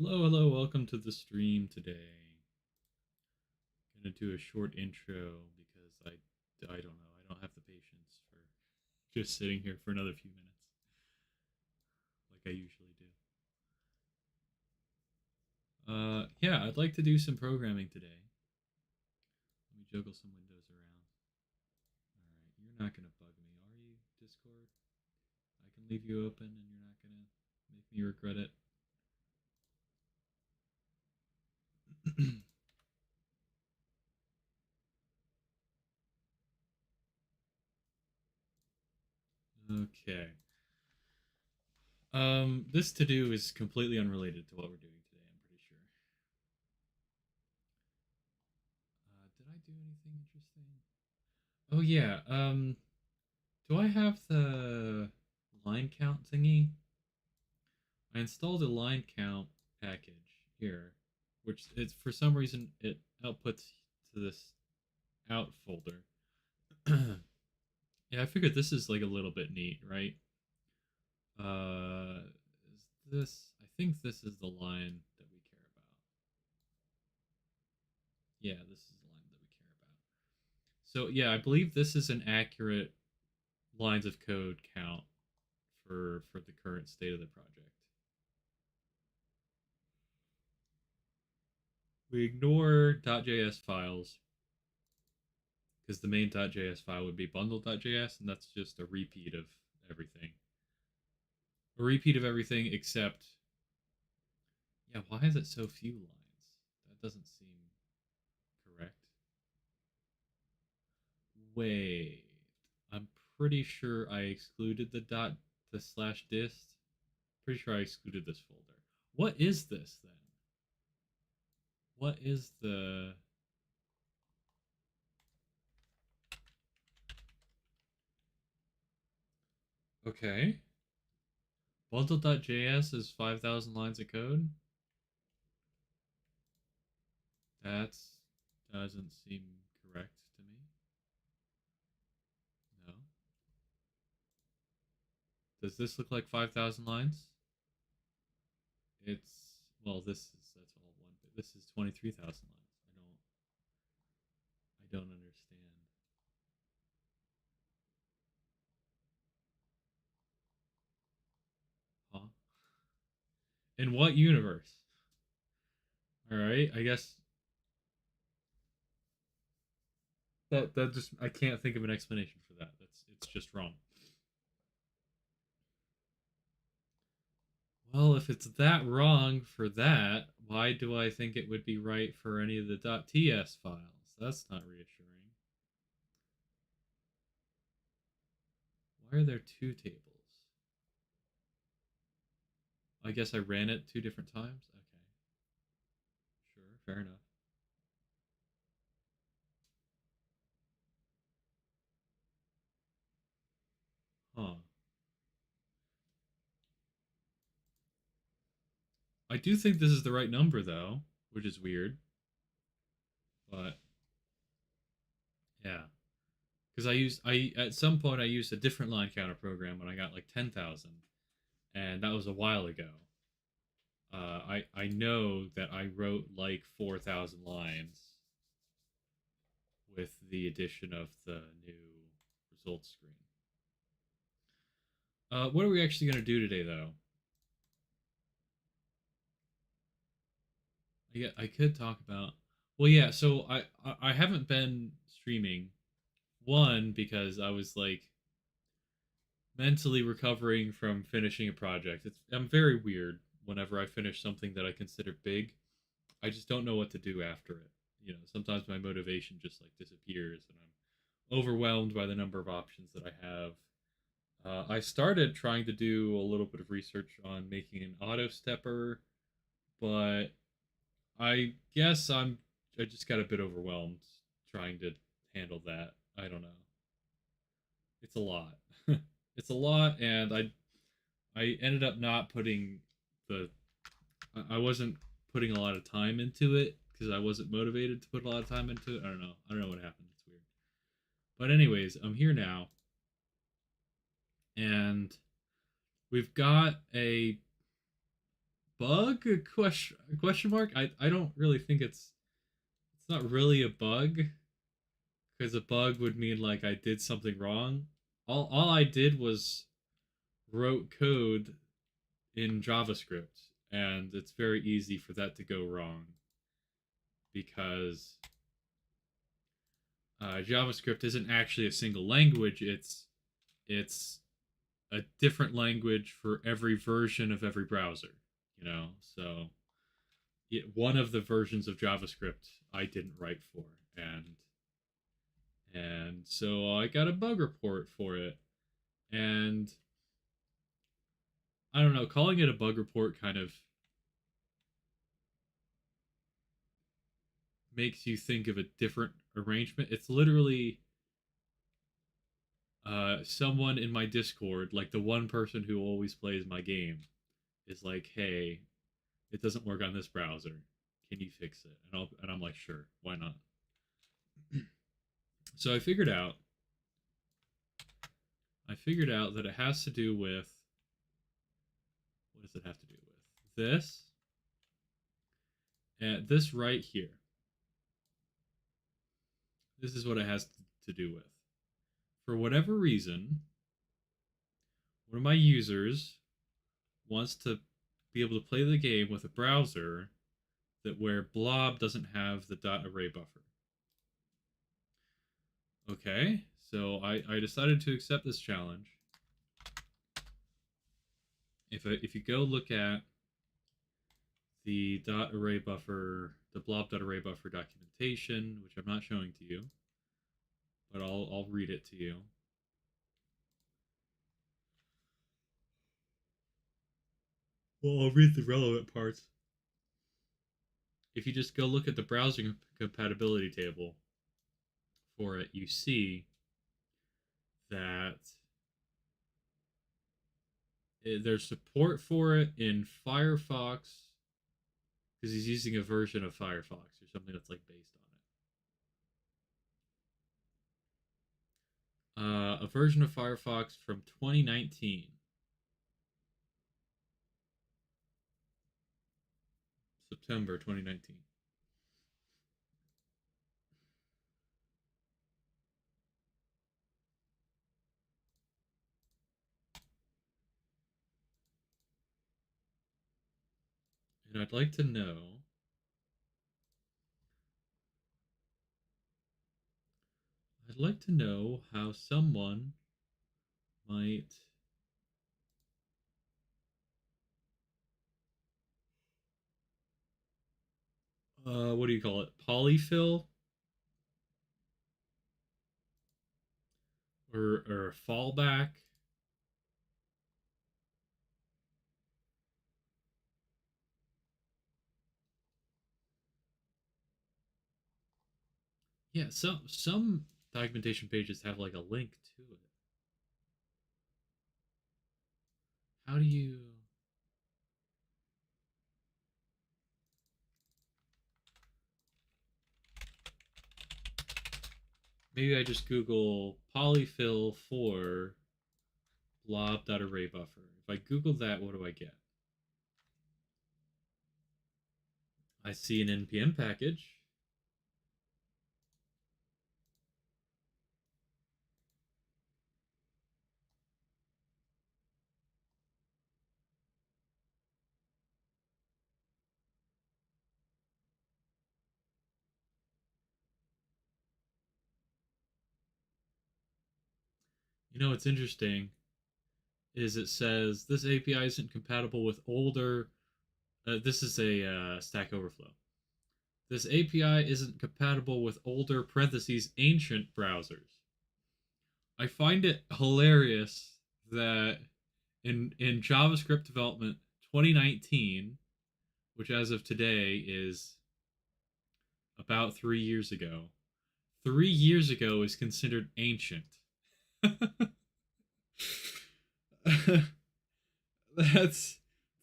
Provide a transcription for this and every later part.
Hello, hello, welcome to the stream today. Gonna do a short intro because I don't know, I don't have the patience for just sitting here for another few minutes like I usually do. Yeah, I'd like to do some programming today. Let me juggle some windows around. Alright, you're not gonna bug me, are you, Discord? I can leave you open and you're not gonna make me regret it. Okay. This to do is completely unrelated to what we're doing today, I'm pretty sure. Did I do anything interesting? Oh yeah. Do I have the line count thingy? I installed a line count package here, which it's for some reason it outputs to this out folder. Yeah, I figured this is like a little bit neat, right? Is this? I think this is the line that we care about. Yeah, this is the line that we care about. So yeah, I believe this is an accurate lines of code count for the current state of the project. We ignore .js files because the main.js file would be bundle.js, and that's just a repeat of everything. A repeat of everything except, yeah, why is it so few lines? That doesn't seem correct. Wait, I'm pretty sure I excluded the slash dist. Pretty sure I excluded this folder. What is this then? What is the okay? Bundle.js is 5,000 lines of code. That doesn't seem correct to me. No. Does this look like 5,000 lines? It's well, that's all one. This is 23,000 lines. I don't understand. Huh? In what universe? All right, I guess that just I can't think of an explanation for that. It's just wrong. Well, if it's that wrong for that, why do I think it would be right for any of the .ts files? That's not reassuring. Why are there two tables? I guess I ran it two different times. Okay, sure, fair enough. Huh. I do think this is the right number though, which is weird. But yeah, because I at some point I used a different line counter program when I got like 10,000, and that was a while ago. I know that I wrote like 4,000 lines with the addition of the new results screen. What are we actually going to do today, though? I could talk about. Well, yeah. So I haven't been streaming. One because I was like mentally recovering from finishing a project. I'm very weird whenever I finish something that I consider big. I just don't know what to do after it. You know, sometimes my motivation just like disappears and I'm overwhelmed by the number of options that I have. I started trying to do a little bit of research on making an auto stepper, but I guess I just got a bit overwhelmed trying to handle that. I don't know. It's a lot. It's a lot, and I ended up not putting the I wasn't putting a lot of time into it because I wasn't motivated to put a lot of time into it. I don't know. I don't know what happened. It's weird. But anyways, I'm here now, and we've got a bug? Question mark? I don't really think it's not really a bug, because a bug would mean like I did something wrong. All I did was wrote code in JavaScript, and it's very easy for that to go wrong because JavaScript isn't actually a single language. It's a different language for every version of every browser. You know, so one of the versions of JavaScript I didn't write for, and so I got a bug report for it, and I don't know, calling it a bug report kind of makes you think of a different arrangement. It's literally someone in my Discord, like the one person who always plays my game, is like, "Hey, it doesn't work on this browser. Can you fix it?" And I'm like, "Sure, why not?" So I figured out that it has to do with, what does it have to do with? This and this right here. This is what it has to do with. For whatever reason, one of my users wants to be able to play the game with a browser that where blob doesn't have the dot array buffer. Okay, so I decided to accept this challenge. If you go look at the dot array buffer, the blob dot array buffer documentation, which I'm not showing to you, but I'll read it to you. Well, I'll read the relevant parts. If you just go look at the browser compatibility table for it, you see that there's support for it in Firefox, because he's using a version of Firefox or something that's like based on it. A version of Firefox from 2019, September 2019. And I'd like to know how someone might what do you call it? Polyfill or fallback. Yeah, some documentation pages have like a link to it. How do you Maybe I just Google polyfill for blob.array buffer. If I Google that, what do I get? I see an npm package. You know what's interesting is it says this API isn't compatible with older. This is a Stack Overflow. This API isn't compatible with older parentheses ancient browsers. I find it hilarious that in JavaScript development 2019, which as of today is about 3 years ago, 3 years ago is considered ancient. that's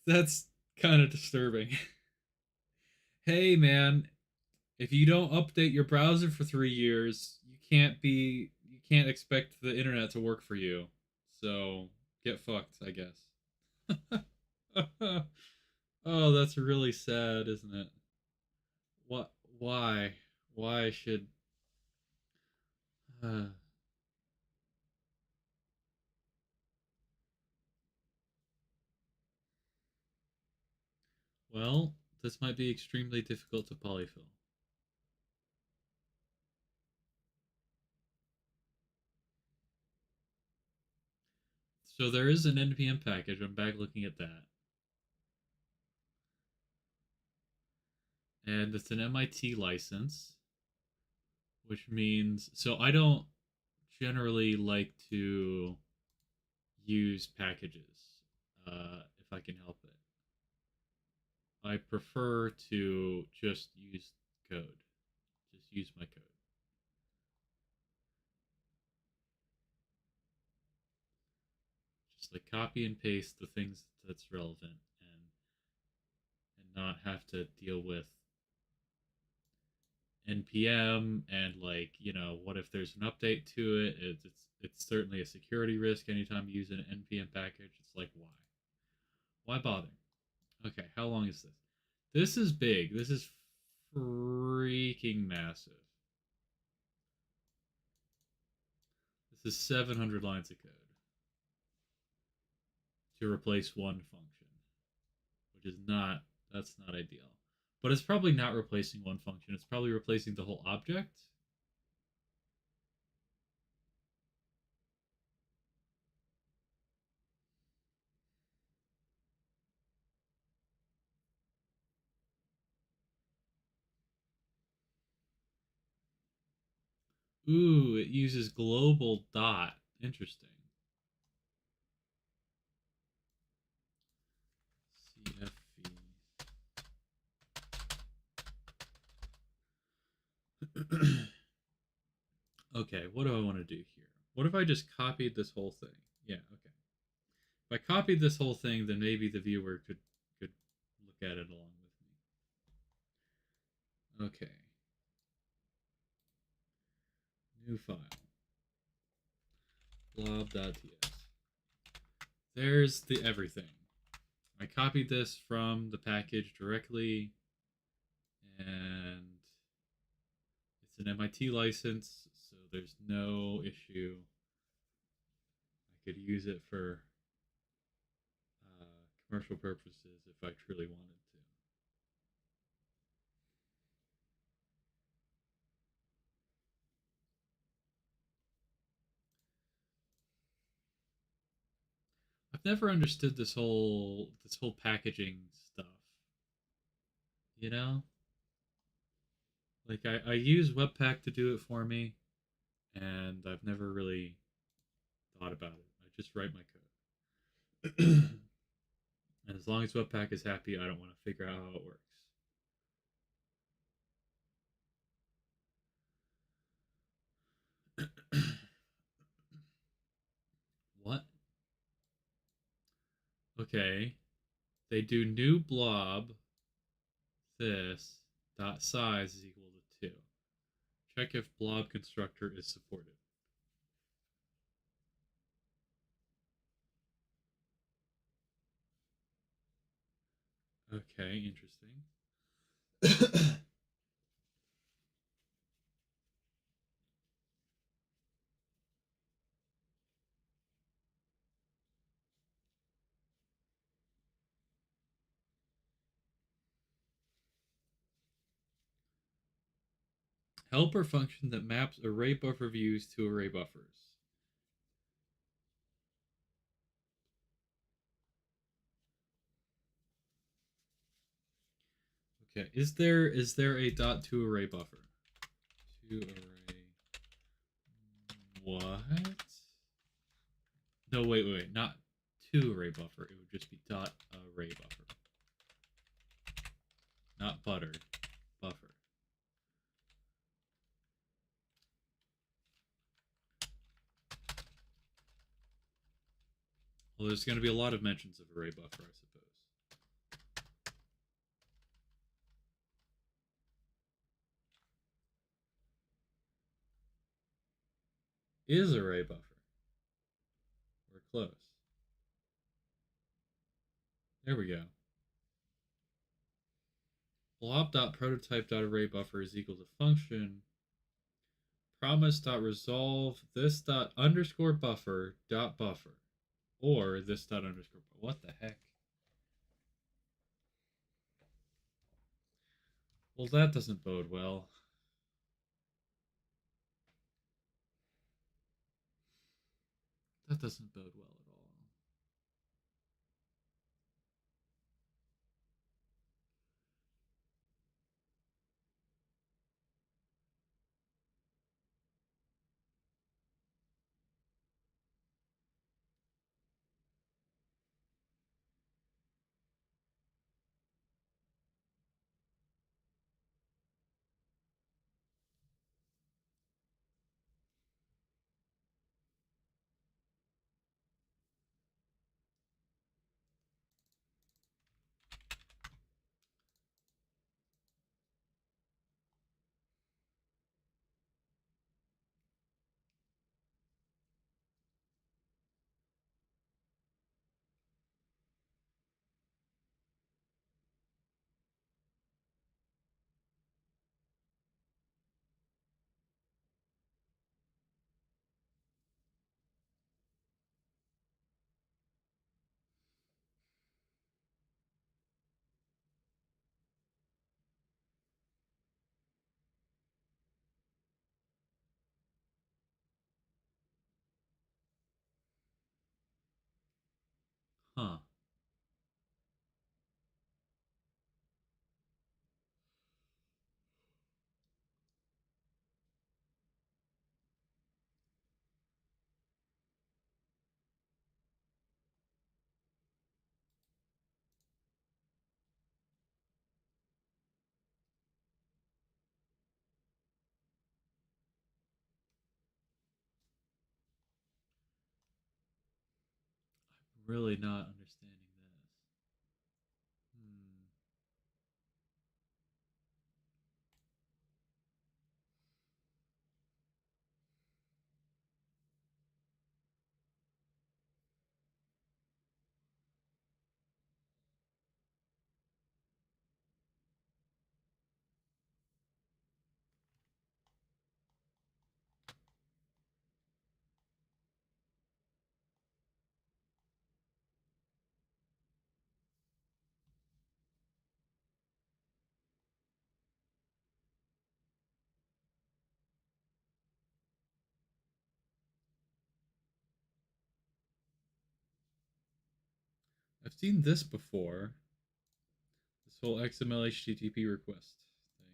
that's kind of disturbing. Hey man, if you don't update your browser for 3 years, you can't expect the internet to work for you. So get fucked, I guess. Oh, that's really sad, isn't it? What? Why? Why should? Uh, well, this might be extremely difficult to polyfill. So there is an NPM package. I'm back looking at that, and it's an MIT license, which means so I don't generally like to use packages if I can help it. I prefer to just use code. Just use my code. Just like copy and paste the things that's relevant and not have to deal with npm and like what if there's an update to it. It's certainly a security risk anytime you use an npm package. It's like why bother? Okay, how long is this? This is big. This is freaking massive. This is 700 lines of code to replace one function, which is not that's not ideal. But it's probably not replacing one function. It's probably replacing the whole object. Ooh, it uses global dot. Interesting. CFV. Okay, what do I want to do here? What if I just copied this whole thing? Yeah, okay. If I copied this whole thing, then maybe the viewer could look at it along with me. Okay, new file, blob.ts. There's the everything. I copied this from the package directly, and it's an MIT license, so there's no issue. I could use it for commercial purposes if I truly wanted to. I've never understood this whole packaging stuff. You know, like I use Webpack to do it for me, and I've never really thought about it. I just write my code. And as long as Webpack is happy, I don't want to figure out how it works. What? Okay. They do new blob this dot size is equal to 2. Check if blob constructor is supported. Okay, interesting. Helper function that maps array buffer views to array buffers. Okay, is there a dot to array buffer? To array what? No, wait, not to array buffer. It would just be dot array buffer, not butter buffer. Well, there's going to be a lot of mentions of array buffer, I suppose. Is array buffer? We're close. There we go. blob.prototype.array buffer is equal to function promise.resolve this dot underscore buffer dot buffer or this dot underscore. What the heck? Well, that doesn't bode well. That doesn't bode well at all. Huh. I'm really not understanding this. Hmm. I've seen this before. This whole XML HTTP request thing.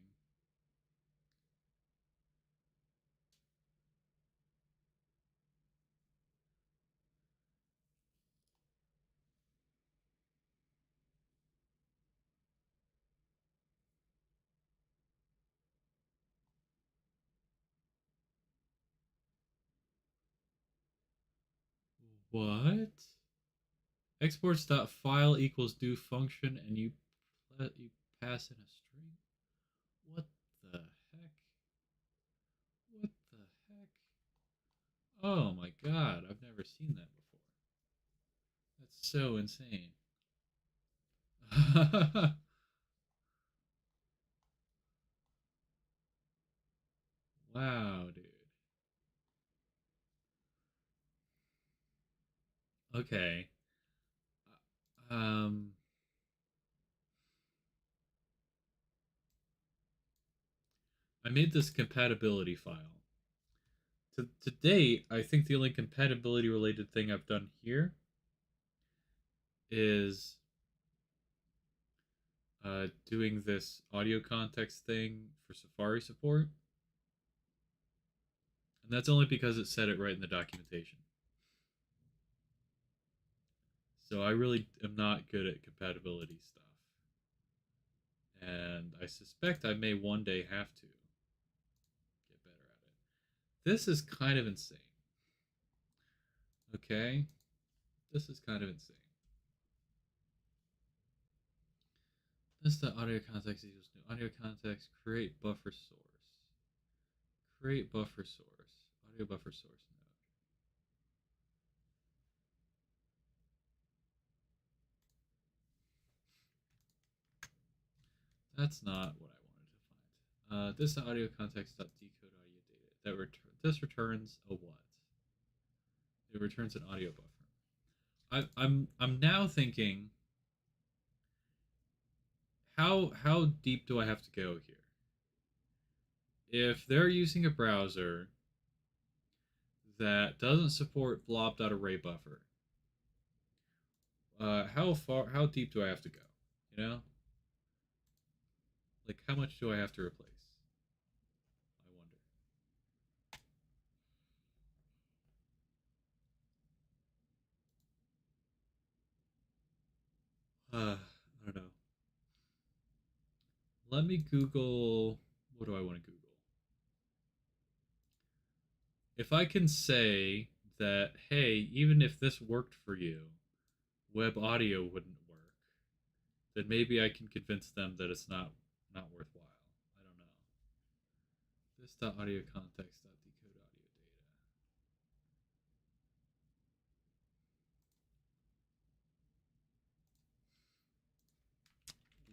What? Exports.file equals do function and you pass in a string? What the heck? What the heck? Oh my god, I've never seen that before. That's so insane. Wow, dude. Okay. Um I made this compatibility file. To date, I think the only compatibility related thing I've done here is doing this audio context thing for Safari support. And that's only because it said it right in the documentation. So I really am not good at compatibility stuff. And I suspect I may one day have to get better at it. This is kind of insane. Okay? This is kind of insane. This the audio context equals new audio context, create buffer source. Create buffer source. Audio buffer source node. That's not what I wanted to find. This audio context dot decode audio data. This returns a what? It returns an audio buffer. I'm now thinking, how deep do I have to go here? If they're using a browser that doesn't support blob.array buffer, how deep do I have to go? You know, like how much do I have to replace? I wonder. I don't know. Let me Google. What do I want to Google? If I can say that, hey, even if this worked for you, web audio wouldn't work, then maybe I can convince them that it's not worthwhile. I don't know. This audio context decode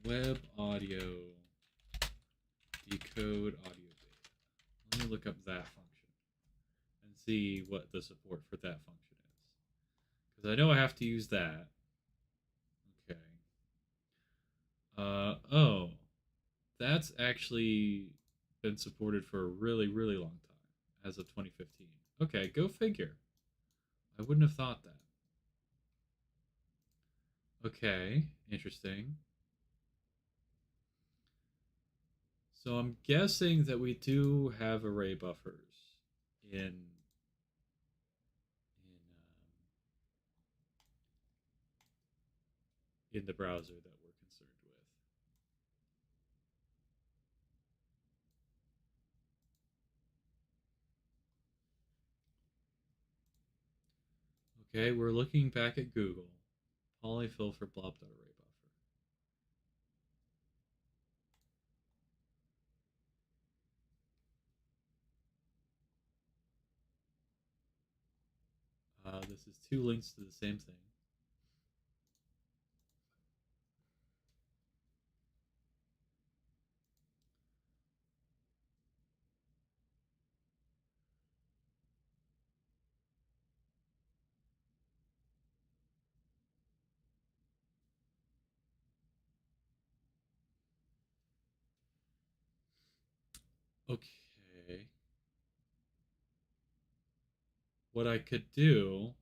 audio data. Web audio decode audio data. Let me look up that function and see what the support for that function is. Because I know I have to use that. Okay. Oh, that's actually been supported for a really, really long time, as of 2015. Okay, go figure. I wouldn't have thought that. Okay, interesting. So I'm guessing that we do have array buffers in the browser that we're concerned with. Okay, we're looking back at Google. Polyfill for blob.array buffer. This is two links to the same thing. Okay. What I could do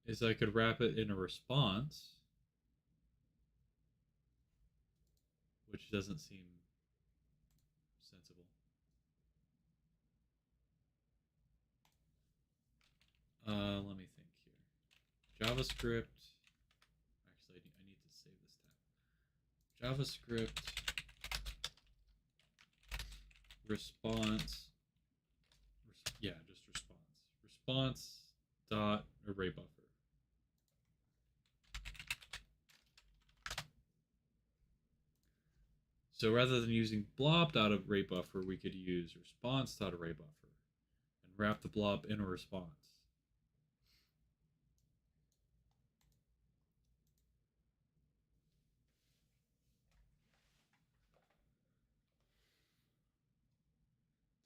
is I could wrap it in a response, which doesn't seem sensible. Let me think here. JavaScript. Actually, I need to save this tab. JavaScript response. Yeah, just response. Response dot array buffer. So rather than using blob.array buffer, we could use response.array buffer and wrap the blob in a response.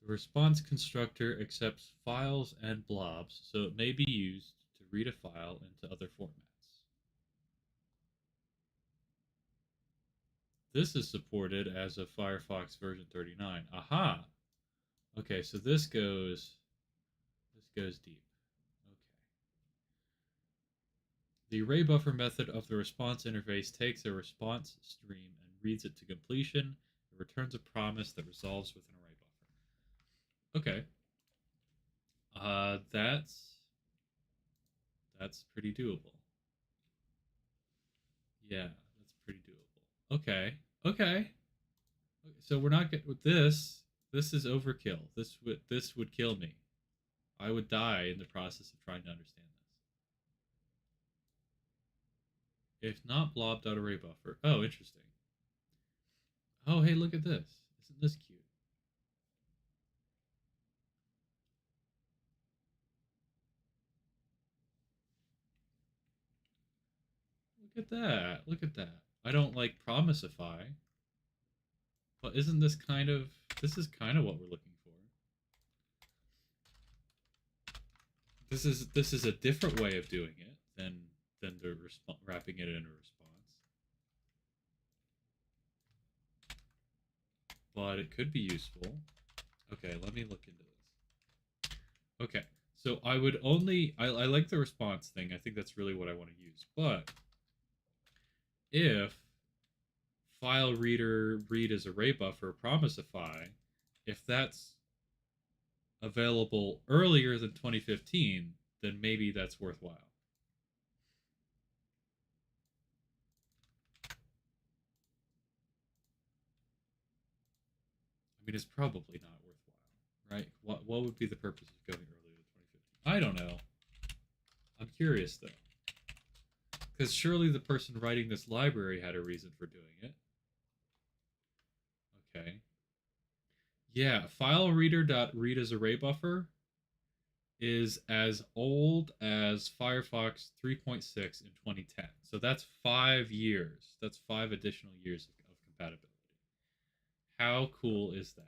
The response constructor accepts files and blobs, so it may be used to read a file into other formats. This is supported as of Firefox version 39. Aha! Okay, so this goes deep. Okay. The array buffer method of the response interface takes a response stream and reads it to completion. It returns a promise that resolves with an array buffer. Okay. That's pretty doable. Yeah, that's pretty doable. Okay. Okay. So we're not good with this. This is overkill. This would kill me. I would die in the process of trying to understand this. If not blob.array buffer. Oh, interesting. Oh, hey, look at this. Isn't this cute? Look at that. Look at that. I don't like Promisify, but isn't this is kind of what we're looking for. This is a different way of doing it than the wrapping it in a response, but it could be useful. Okay, let me look into this. Okay, so I like the response thing. I think that's really what I want to use. But if file reader read as array buffer promisify, if that's available earlier than 2015, then maybe that's worthwhile. I mean, it's probably not worthwhile, right? What would be the purpose of going earlier than 2015? I don't know. I'm curious though, because surely the person writing this library had a reason for doing it. Okay. Yeah, file reader.read as array buffer is as old as Firefox 3.6 in 2010. So that's 5 years. That's 5 additional years of compatibility. How cool is that?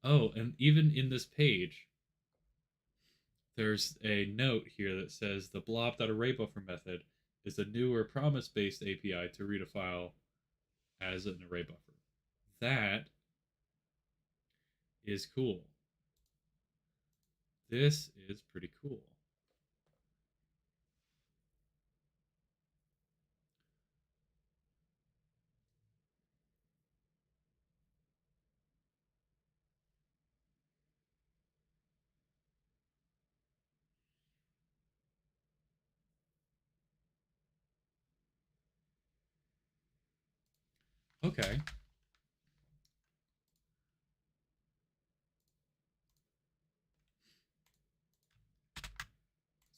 Oh, and even in this page, there's a note here that says the blob.arraybuffer method is a newer promise-based API to read a file as an array buffer. That is cool. This is pretty cool. Okay.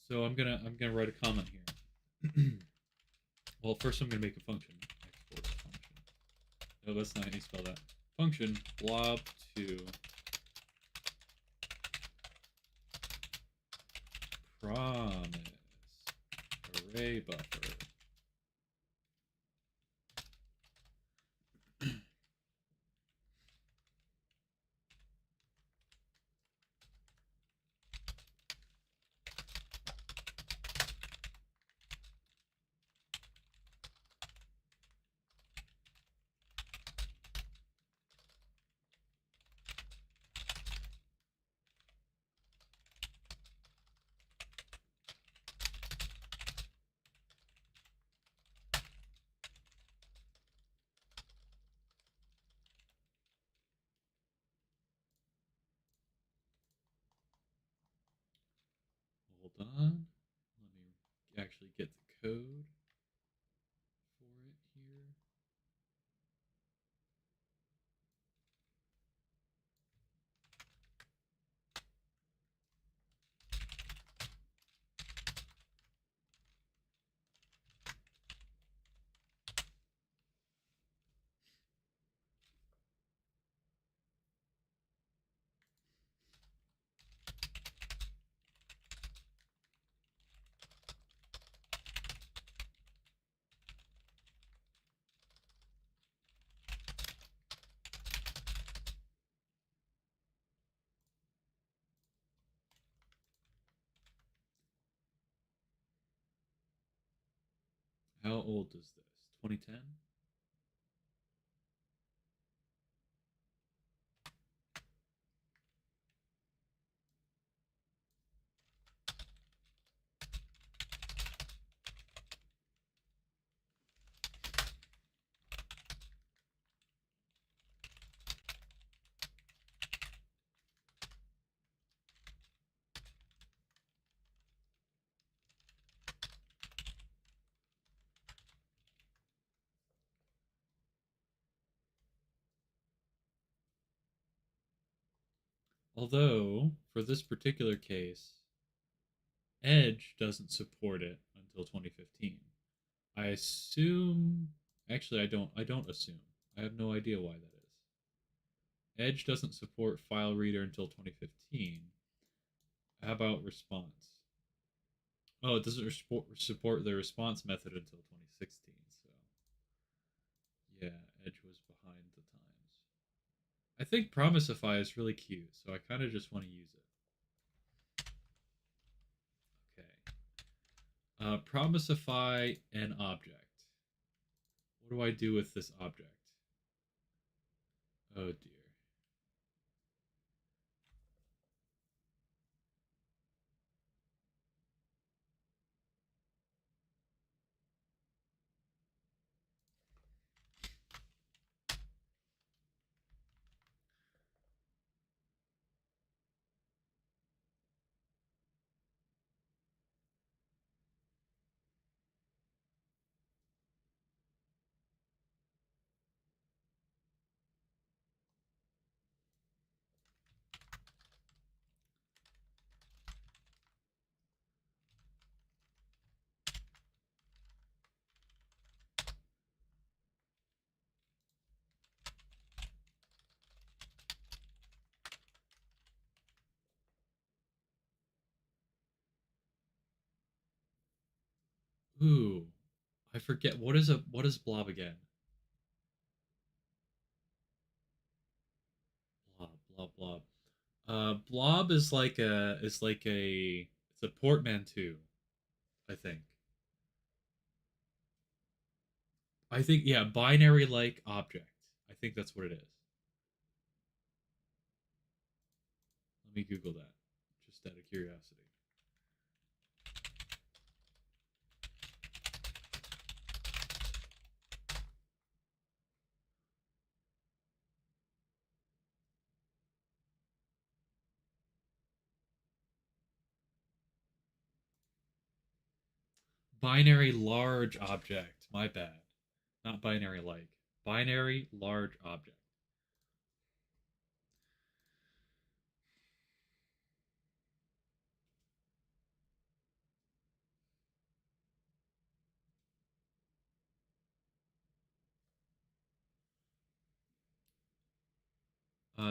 So I'm gonna write a comment here. Well, first I'm gonna make a function. Export function. No, that's not how you spell that. Function blob to promise array buffer. Hold on. Let me actually get the code for it here. How old is this? 2010? Although, for this particular case, Edge doesn't support it until 2015. I assume actually I don't assume. I have no idea why that is. Edge doesn't support file reader until 2015. How about response? Oh, it doesn't support the response method until 2016. So Yeah, Edge was behind the times. I think Promisify is really cute, so I kind of just want to use it. Okay. Promisify an object. What do I do with this object? Oh dear. Ooh, I forget what is blob again? Blob, blob, blob. Blob is like a it's a portmanteau, I think. I think yeah, binary like object. I think that's what it is. Let me Google that, just out of curiosity. Binary large object. My bad. Not binary like. Binary large object.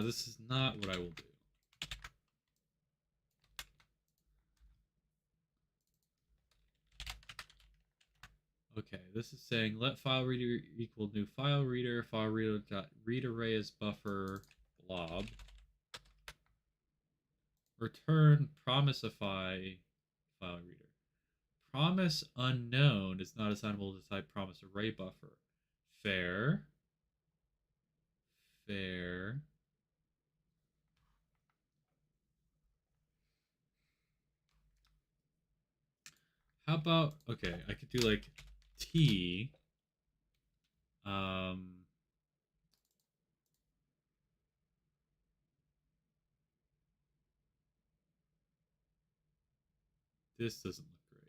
This is not what I will do. Okay, this is saying let file reader equal new file reader dot read array as buffer blob. Return promisify file reader. Promise unknown is not assignable to type promise array buffer. Fair. Fair. How about okay, I could do like T um this doesn't look great.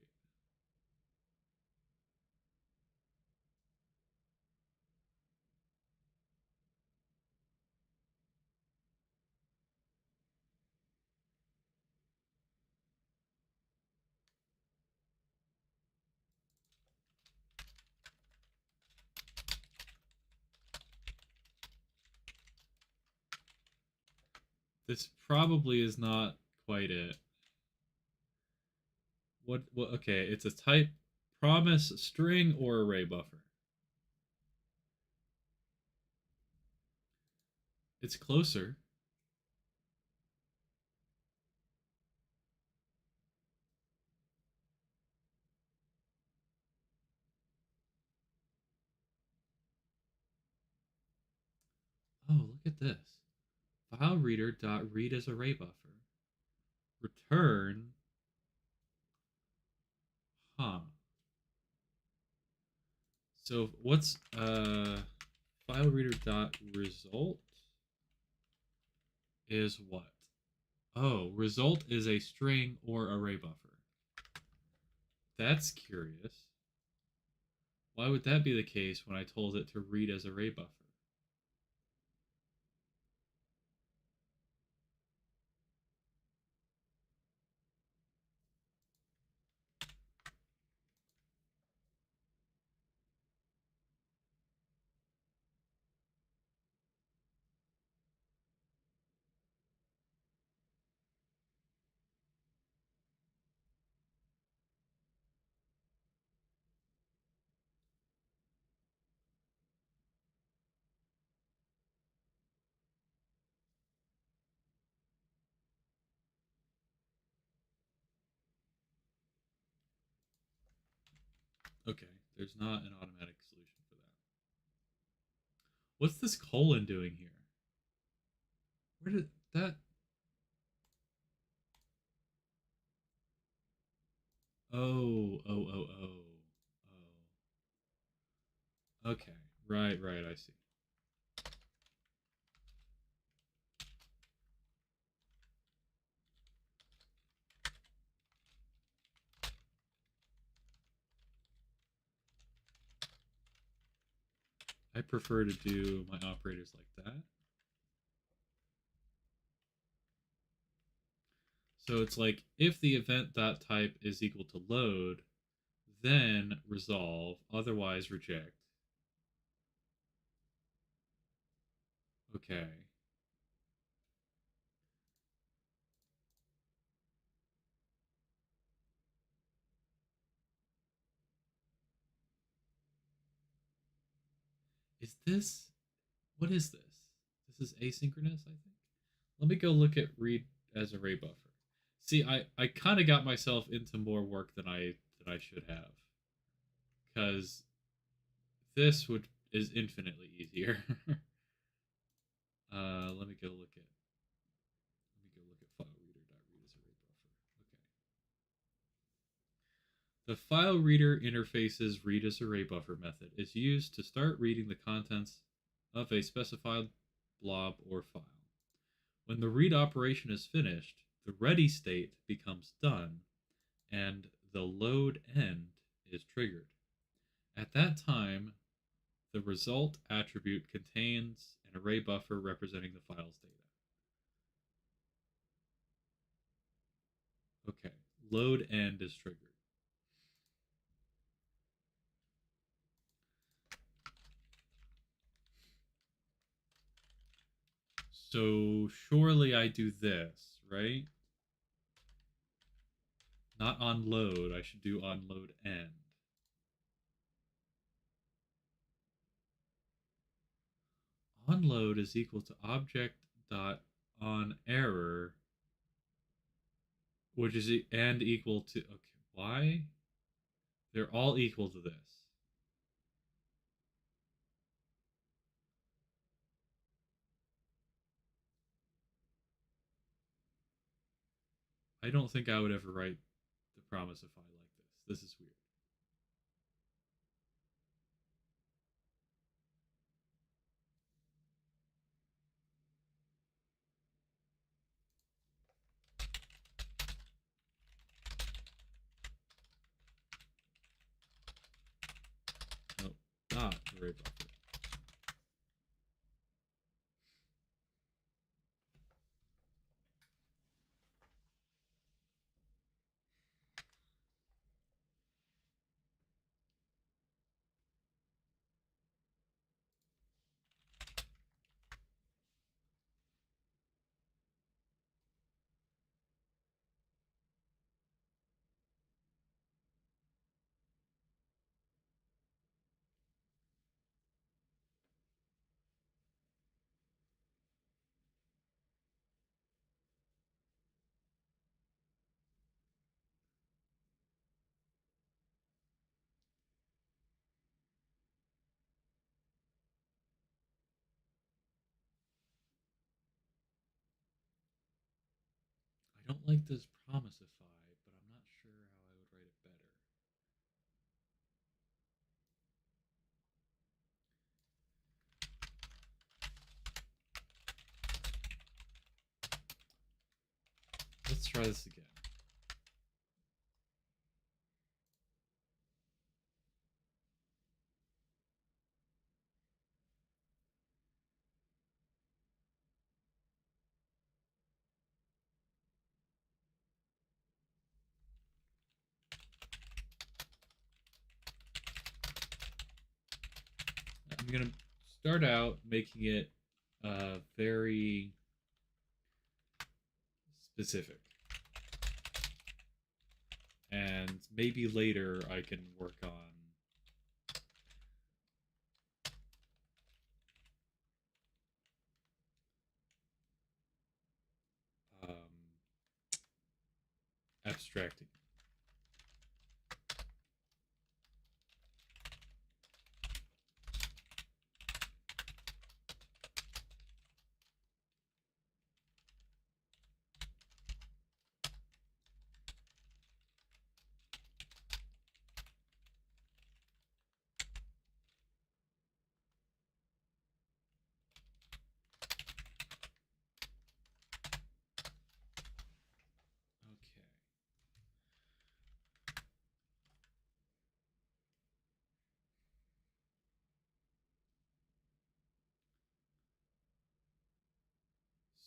This probably is not quite it. What okay, it's a type promise string or array buffer. It's closer. Oh, look at this. File reader dot read as array buffer. Return. Huh. So what's file reader dot result is what? Oh, result is a string or array buffer. That's curious. Why would that be the case when I told it to read as array buffer? Okay, there's not an automatic solution for that. What's this colon doing here? Where did that? Oh, oh, oh, oh, oh. Okay, right, right. I see. I prefer to do my operators like that. So it's like if the event dot type is equal to load, then resolve, otherwise reject. Okay. Is this what is this? This is asynchronous, I think. Let me go look at read as array buffer. See, I kind of got myself into more work than I should have, because this would is infinitely easier. Let me go look at file reader dot read as array buffer. Okay. The file reader interface's read as array buffer method is used to start reading the contents of a specified blob or file. When the read operation is finished, the ready state becomes done and the load end is triggered. At that time, the result attribute contains an array buffer representing the file's data. Okay, load end is triggered. So surely I do this, right? Not on load, I should do on load end. On load is equal to object dot on error, which is and equal to okay. Why? They're all equal to this. I don't think I would ever write the promisify like this. This is weird. No, not array buffer. I don't like this promisify, but I'm not sure how I would write it better. Let's try this again. I'm gonna start out making it very specific, and maybe later I can work on abstracting.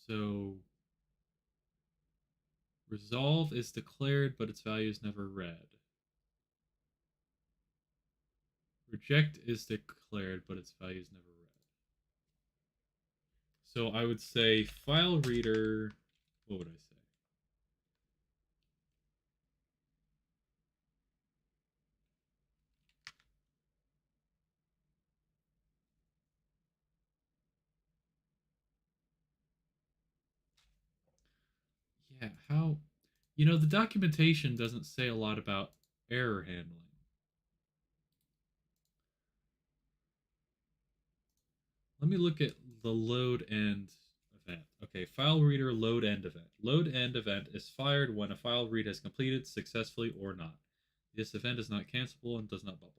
So resolve is declared, but its value is never read. Reject is declared, but its value is never read. So I would say file reader. What would I say? Yeah, how? The documentation doesn't say a lot about error handling. Let me look at the load end event. Okay, file reader load end event. Load end event is fired when a file read has completed successfully or not. This event is not cancelable and does not bubble.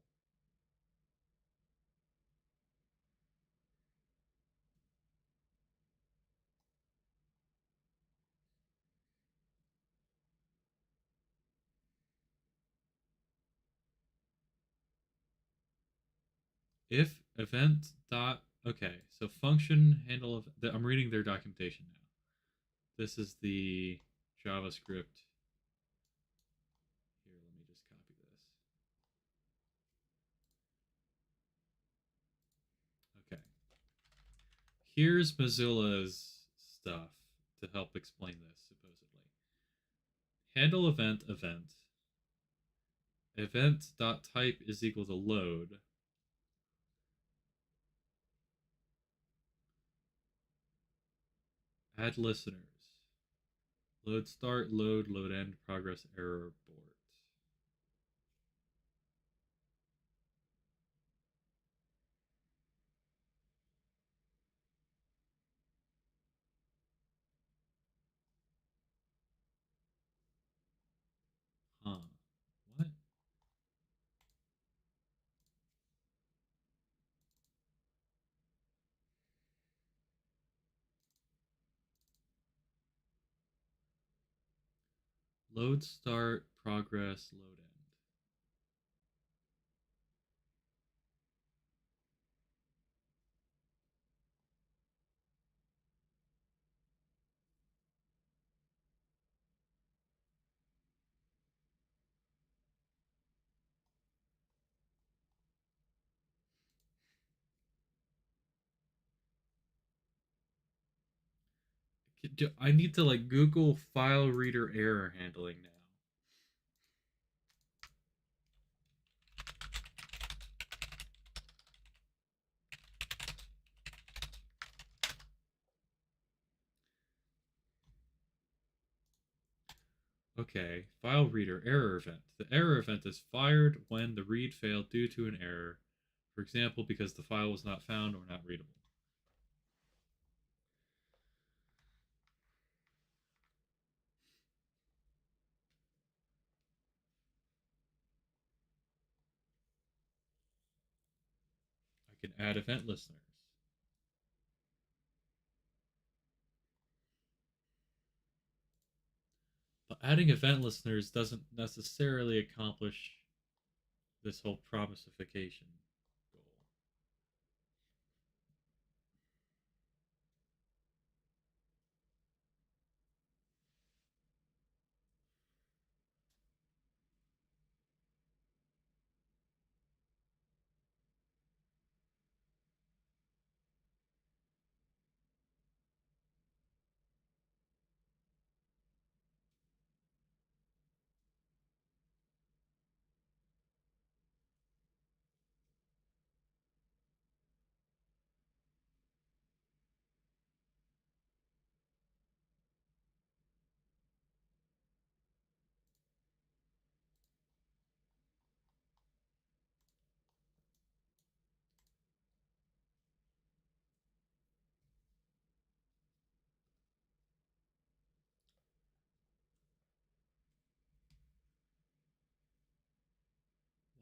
If event dot okay, so function handle of I'm reading their documentation now. This is the JavaScript. Here, let me just copy this. Okay. Here's Mozilla's stuff to help explain this, supposedly. Handle event. Event.type is equal to load. Add listeners. Load start, load end, progress, error, abort. Huh. What? Load start, progress, load end. I need to like Google file reader error handling now. Okay, file reader error event. The error event is fired when the read failed due to an error, for example, because the file was not found or not readable. I can add event listeners. But adding event listeners doesn't necessarily accomplish this whole promisification goal.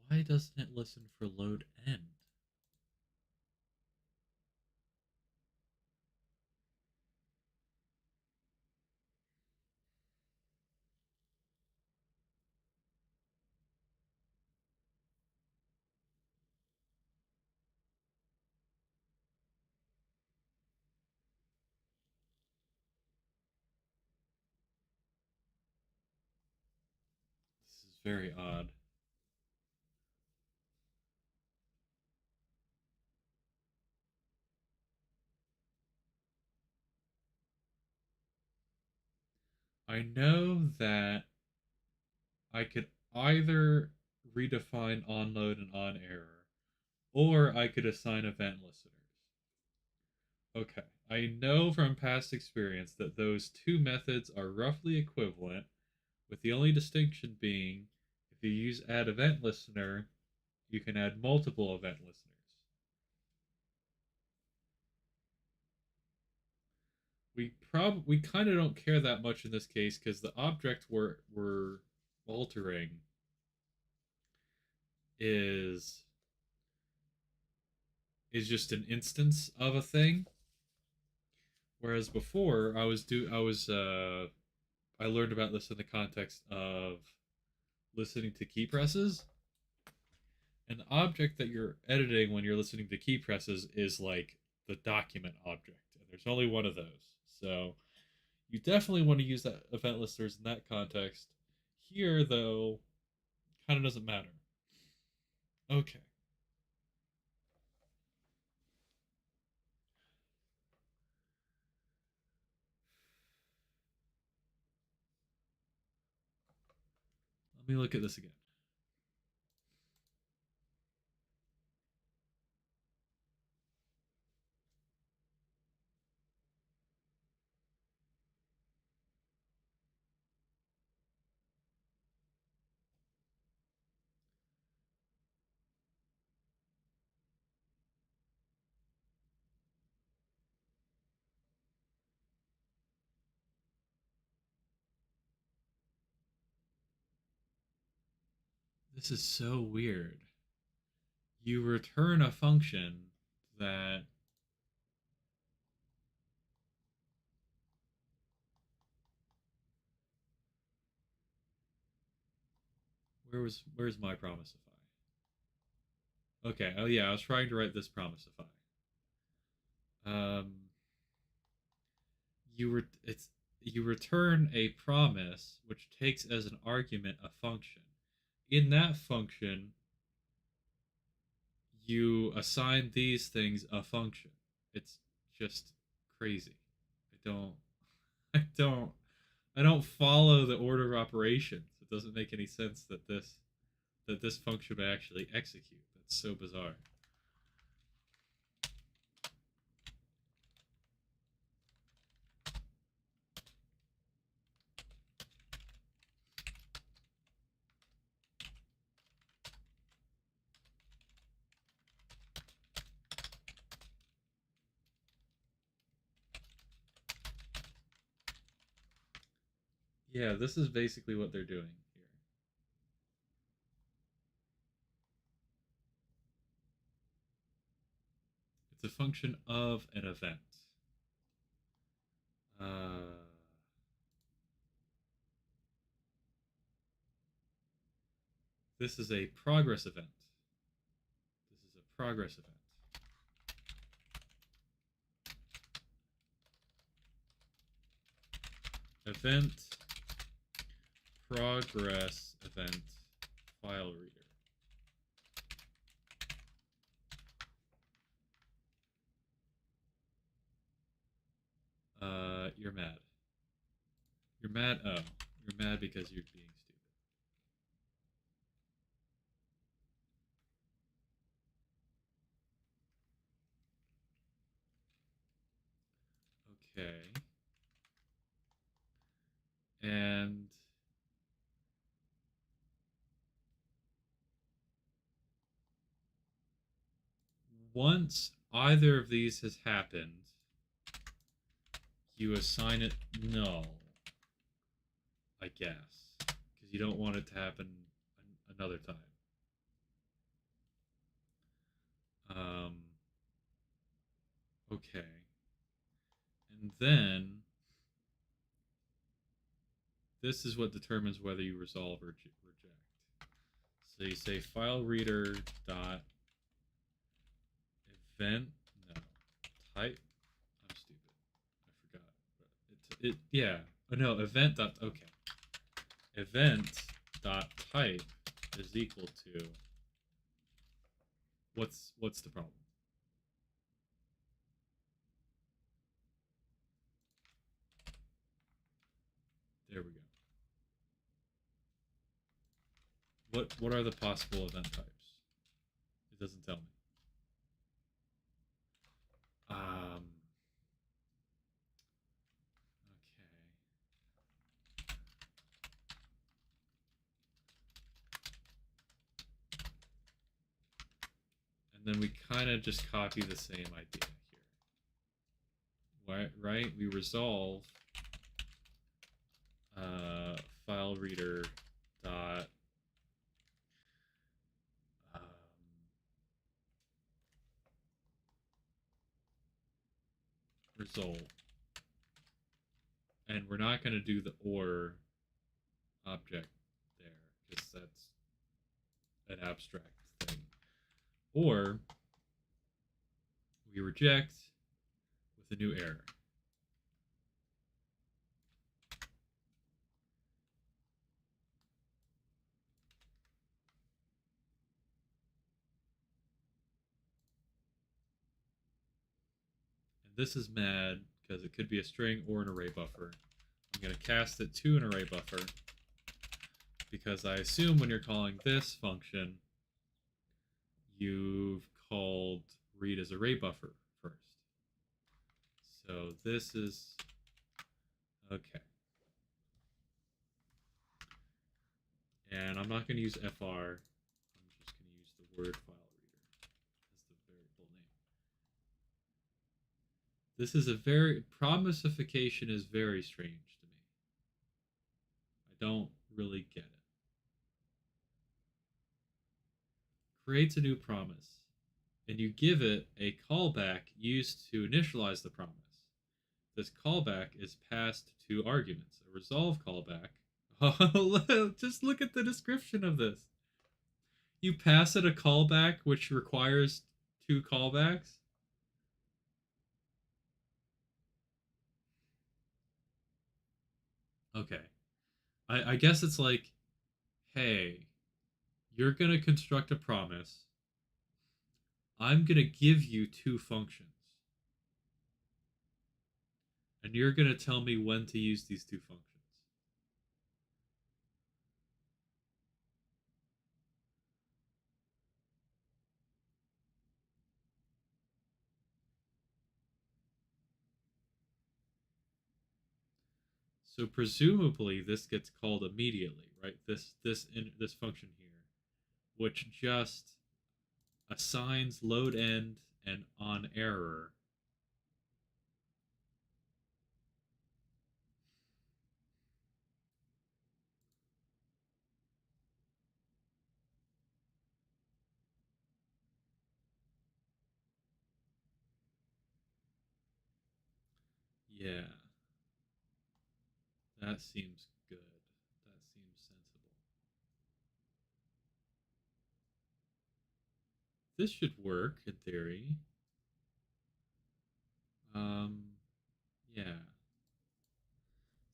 Why doesn't it listen for load end? very odd. I know that I could either redefine onload and on error, or I could assign event listeners. Okay, I know from past experience that those two methods are roughly equivalent, with the only distinction being if you use add event listener, you can add multiple event listeners. We kind of don't care that much in this case because the object we're altering is is just an instance of a thing. Whereas before, I learned about this in the context of listening to key presses. And the object that you're editing when you're listening to key presses is like the document object, and there's only one of those. So you definitely want to use that event listers in that context. Here, though, kind of doesn't matter. Okay. Let me look at this again. This is so weird. You return a function that where's my promisify? Okay. Oh yeah, I was trying to write this promisify. Um, it's you return a promise which takes as an argument a function. In that function, you assign these things a function. It's just crazy. I don't I don't I don't follow the order of operations. It doesn't make any sense that this function would actually execute. That's so bizarre. Yeah, this is basically what they're doing here. It's a function of an event. Uh, this is a progress event. This is a progress event. Event progress event file reader. You're mad. You're mad. Oh, you're mad because you're being stupid. Okay. And once either of these has happened, you assign it null, I guess, because you don't want it to happen another time. Um, okay. And then this is what determines whether you resolve or reject. So you say file reader dot event no type. I'm stupid. I forgot. It yeah. Oh no, event dot okay. Event dot type is equal to what's the problem? There we go. What are the possible event types? It doesn't tell me. Okay. And then we kind of just copy the same idea here. Right? We resolve file reader dot result, and we're not going to do the or object there because that's an abstract thing. Or we reject with a new error. And this is mad because it could be a string or an array buffer. I'm going to cast it to an array buffer because I assume when you're calling this function, you've called read as array buffer first. So this is okay. And I'm not going to use fr. I'm just going to use the word file reader as the variable name. This is a very promisification is very strange to me. I don't really get it. Creates a new promise, and you give it a callback used to initialize the promise. This callback is passed to arguments. A resolve callback. Oh, just look at the description of this. You pass it a callback which requires two callbacks. Okay. I guess it's like, hey, you're going to construct a promise. I'm going to give you two functions. And you're going to tell me when to use these two functions. So presumably this gets called immediately, right? This function here, which just assigns load end and on error. Yeah. That seems good. That seems sensible. This should work in theory. Yeah.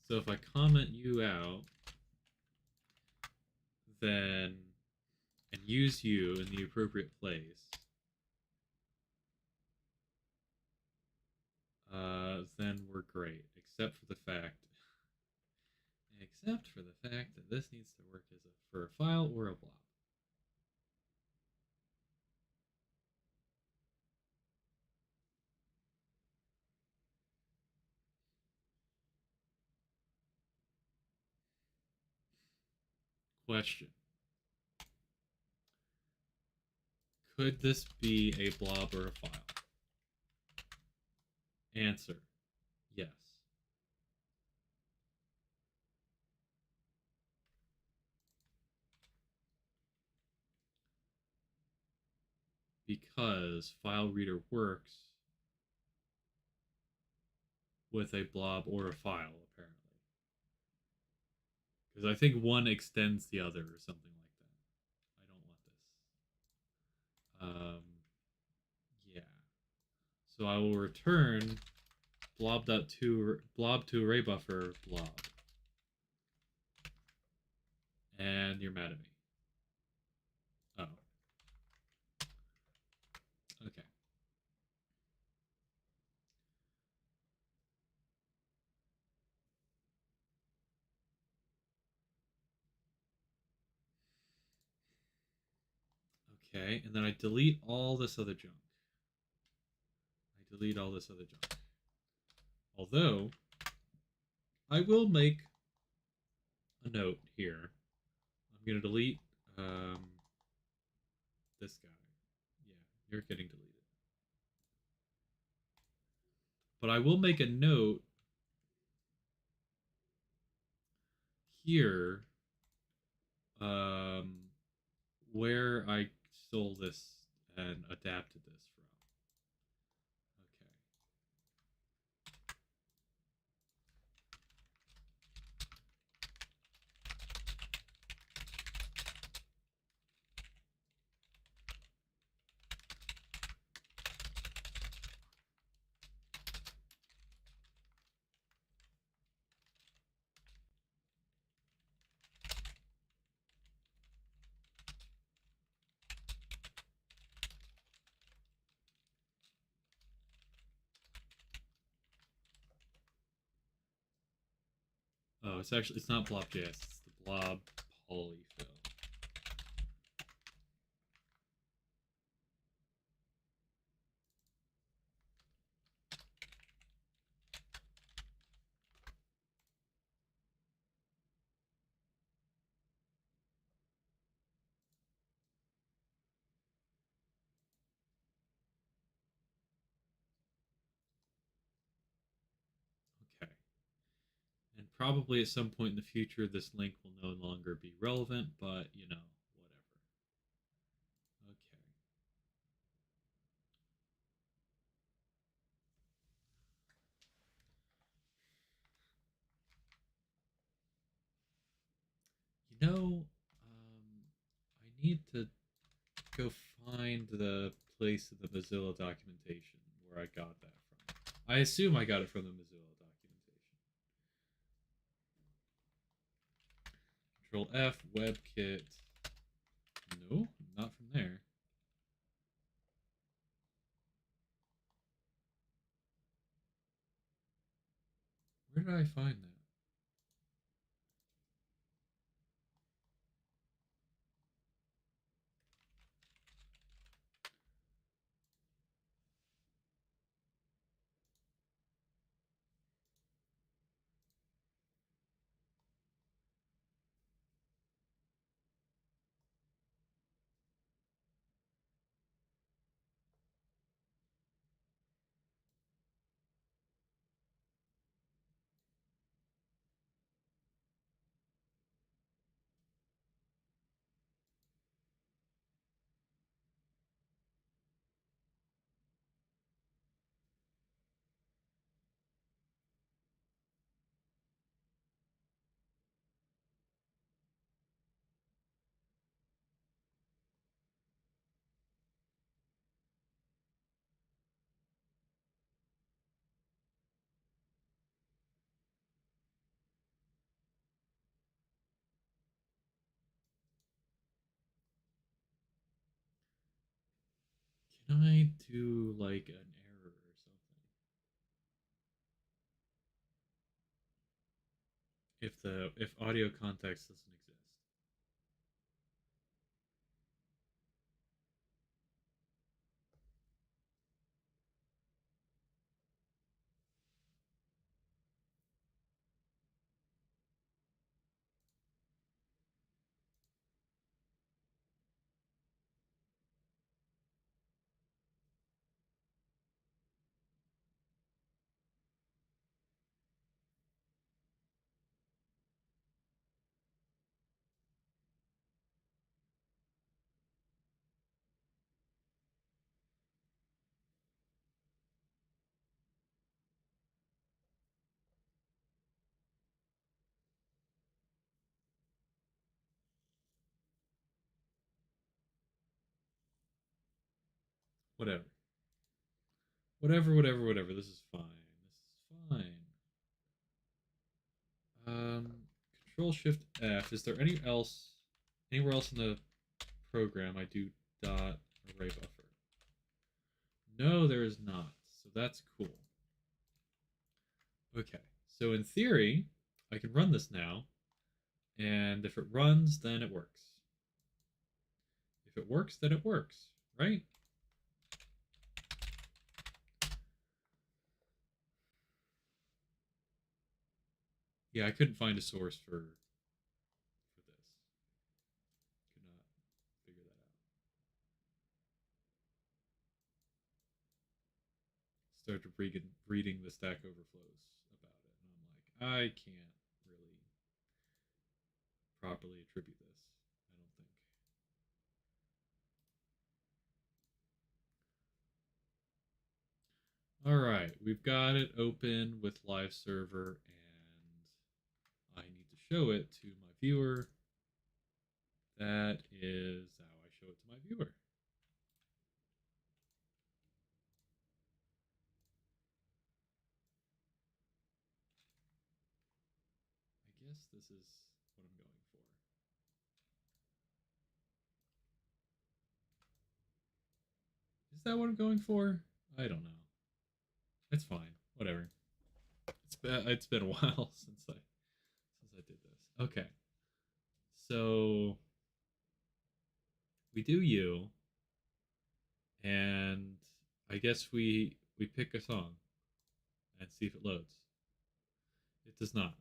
So if I comment you out, then and use you in the appropriate place, then we're great. Except for the fact that this needs to work as for a file or a blob. Question. Could this be a blob or a file? Answer. Yes. Because file reader works with a blob or a file, apparently. Because I think one extends the other or something like that. I don't want this. Yeah. So I will return blob to array buffer blob. and you're mad at me. Oh, okay. Okay, and then I delete all this other junk. I delete all this other junk. Although, I will make a note here. I'm going to delete um, this guy. Yeah, you're getting deleted. But I will make a note here um, where I stole this and adapted this from. Okay. Oh, it's not blob.js. It's the blob polyfill. Okay. And probably at some point in the future, this link will no longer be relevant, but whatever. Okay. I need to go find the place in the Mozilla documentation where I got that from. I assume I got it from the Mozilla documentation. Control F, WebKit. No, not from there. Where did I find that? Can I do like an error or something? If audio context doesn't exist. Whatever. Whatever. This is fine. This is fine. Um, Control Shift F. Is there any else? Anywhere else in the program, I do dot array buffer. No, there is not. So that's cool. Okay. So in theory, I can run this now, and if it runs, then it works. If it works, then it works, right? Yeah, I couldn't find a source for this. Could not figure that out. Started reading the Stack Overflows about it, and I'm like, I can't really properly attribute this. I don't think. All right, we've got it open with live server, and I need to show it to my viewer. That is how I show it to my viewer. I guess this is what I'm going for. Is that what I'm going for? I don't know. It's fine. Whatever. It's been a while since I did this. Okay. So we do you, and I guess we pick a song and see if it loads. It does not.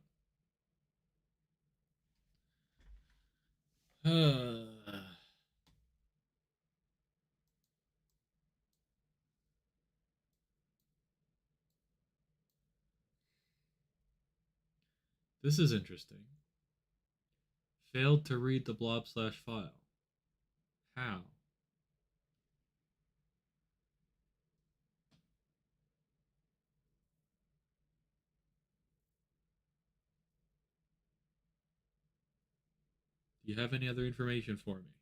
This is interesting. Failed to read the blob/file. How? Do you have any other information for me?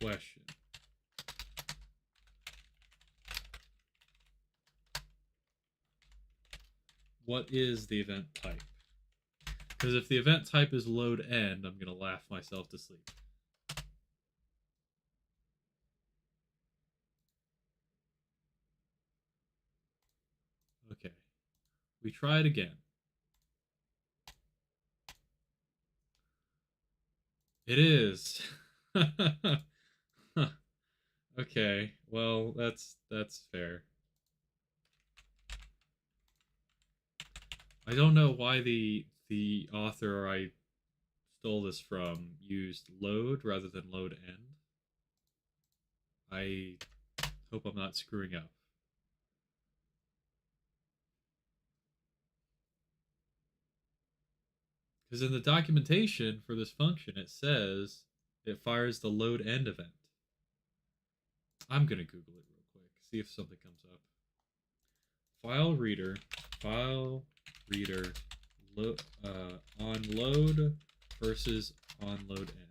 Question. What is the event type? Because if the event type is load end, I'm gonna laugh myself to sleep. Okay. We try it again. It is. Okay. Well, that's fair. I don't know why the author I stole this from used load rather than load end. I hope I'm not screwing up. Because in the documentation for this function, it says it fires the load end event. I'm going to Google it real quick, see if something comes up. File reader on load versus on load end.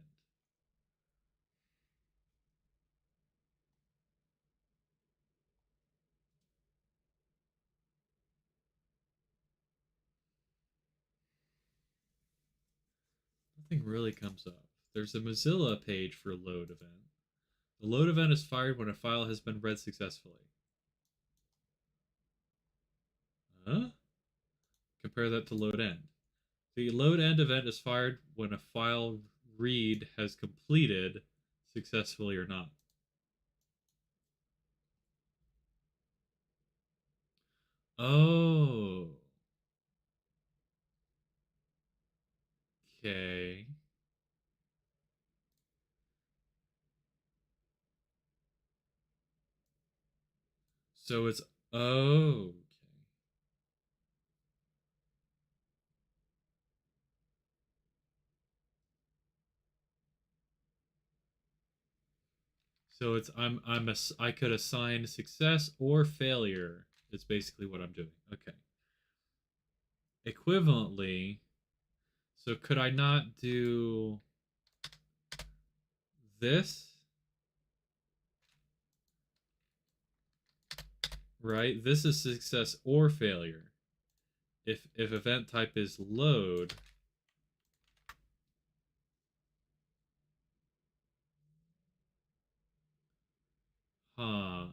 Nothing really comes up. There's a Mozilla page for load event. The load event is fired when a file has been read successfully. Huh? Compare that to load end. The load end event is fired when a file read has completed successfully or not. Oh. Okay. So it's okay. So it's I could assign success or failure. Is basically what I'm doing. Okay. Equivalently, so could I not do this? Right? This is success or failure. If event type is load, huh.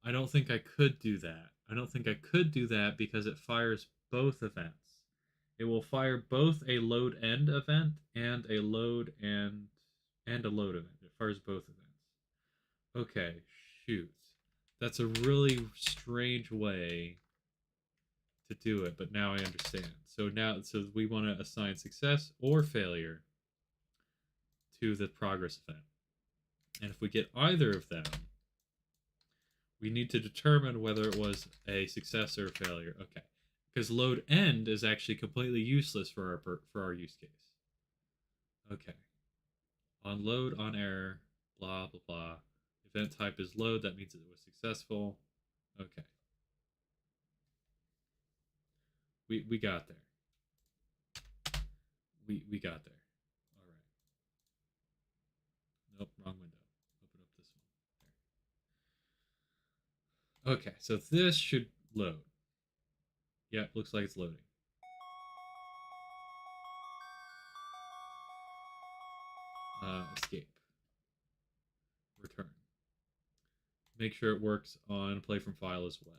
I don't think I could do that. I don't think I could do that because it fires both events. It will fire both a load end event and a load and a load event. It fires both events. Okay, shoot. That's a really strange way to do it, but now I understand. So we want to assign success or failure to the progress event. And if we get either of them, we need to determine whether it was a success or a failure. Okay. Because load end is actually completely useless for our use case. Okay. On load, on error, blah blah blah. Event type is load, that means it was successful. Okay. We got there. We got there. All right. Nope, wrong window. Open up this one. There. Okay, so this should load. Yeah, looks like it's loading. Escape. Return. Make sure it works on play from file as well.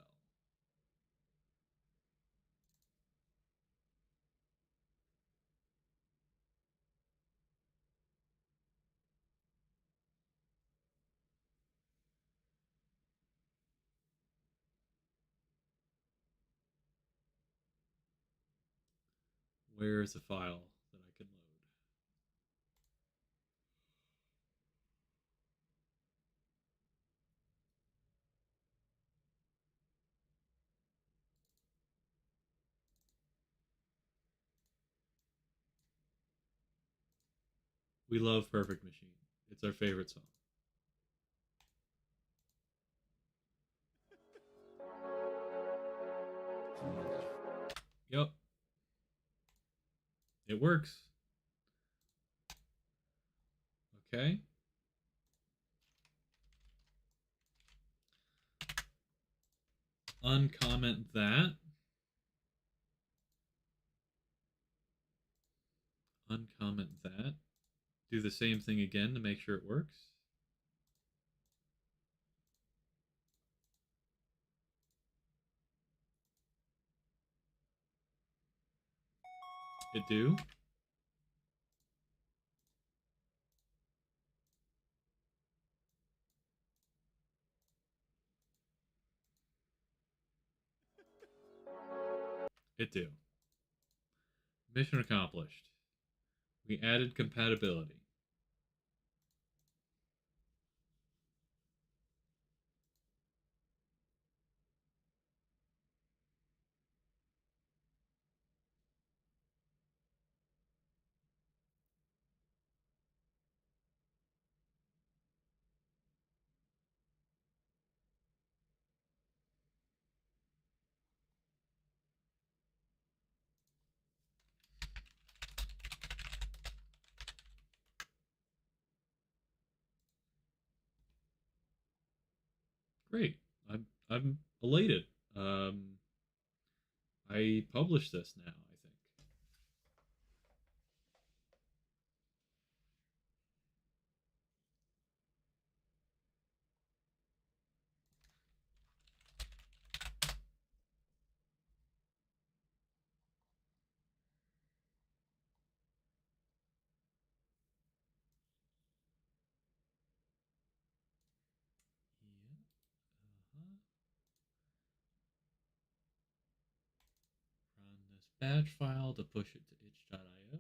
Where is the file that I can load? We love Perfect Machine. It's our favorite song. Yep, it works. Okay. Uncomment that. Uncomment that. Do the same thing again to make sure it works. It do. It do. Mission accomplished. We added compatibility. Great. I'm elated. I publish this now, I think. Yeah. Uh-huh. Run this batch file to push it to itch.io.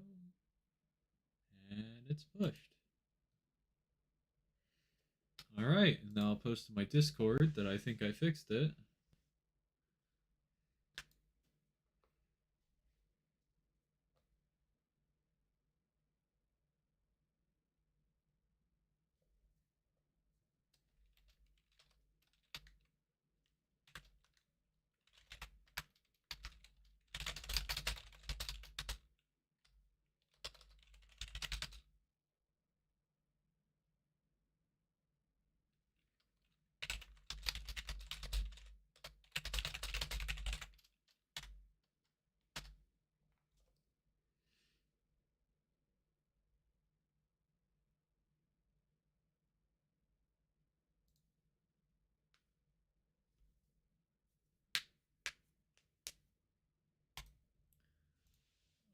And it's pushed. All right, and now I'll post to my Discord that I think I fixed it.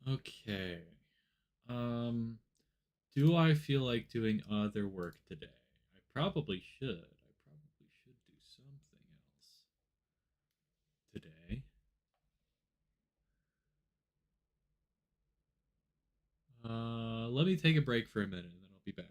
Okay. Um, do I feel like doing other work today? I probably should. I probably should do something else today. Let me take a break for a minute and then I'll be back.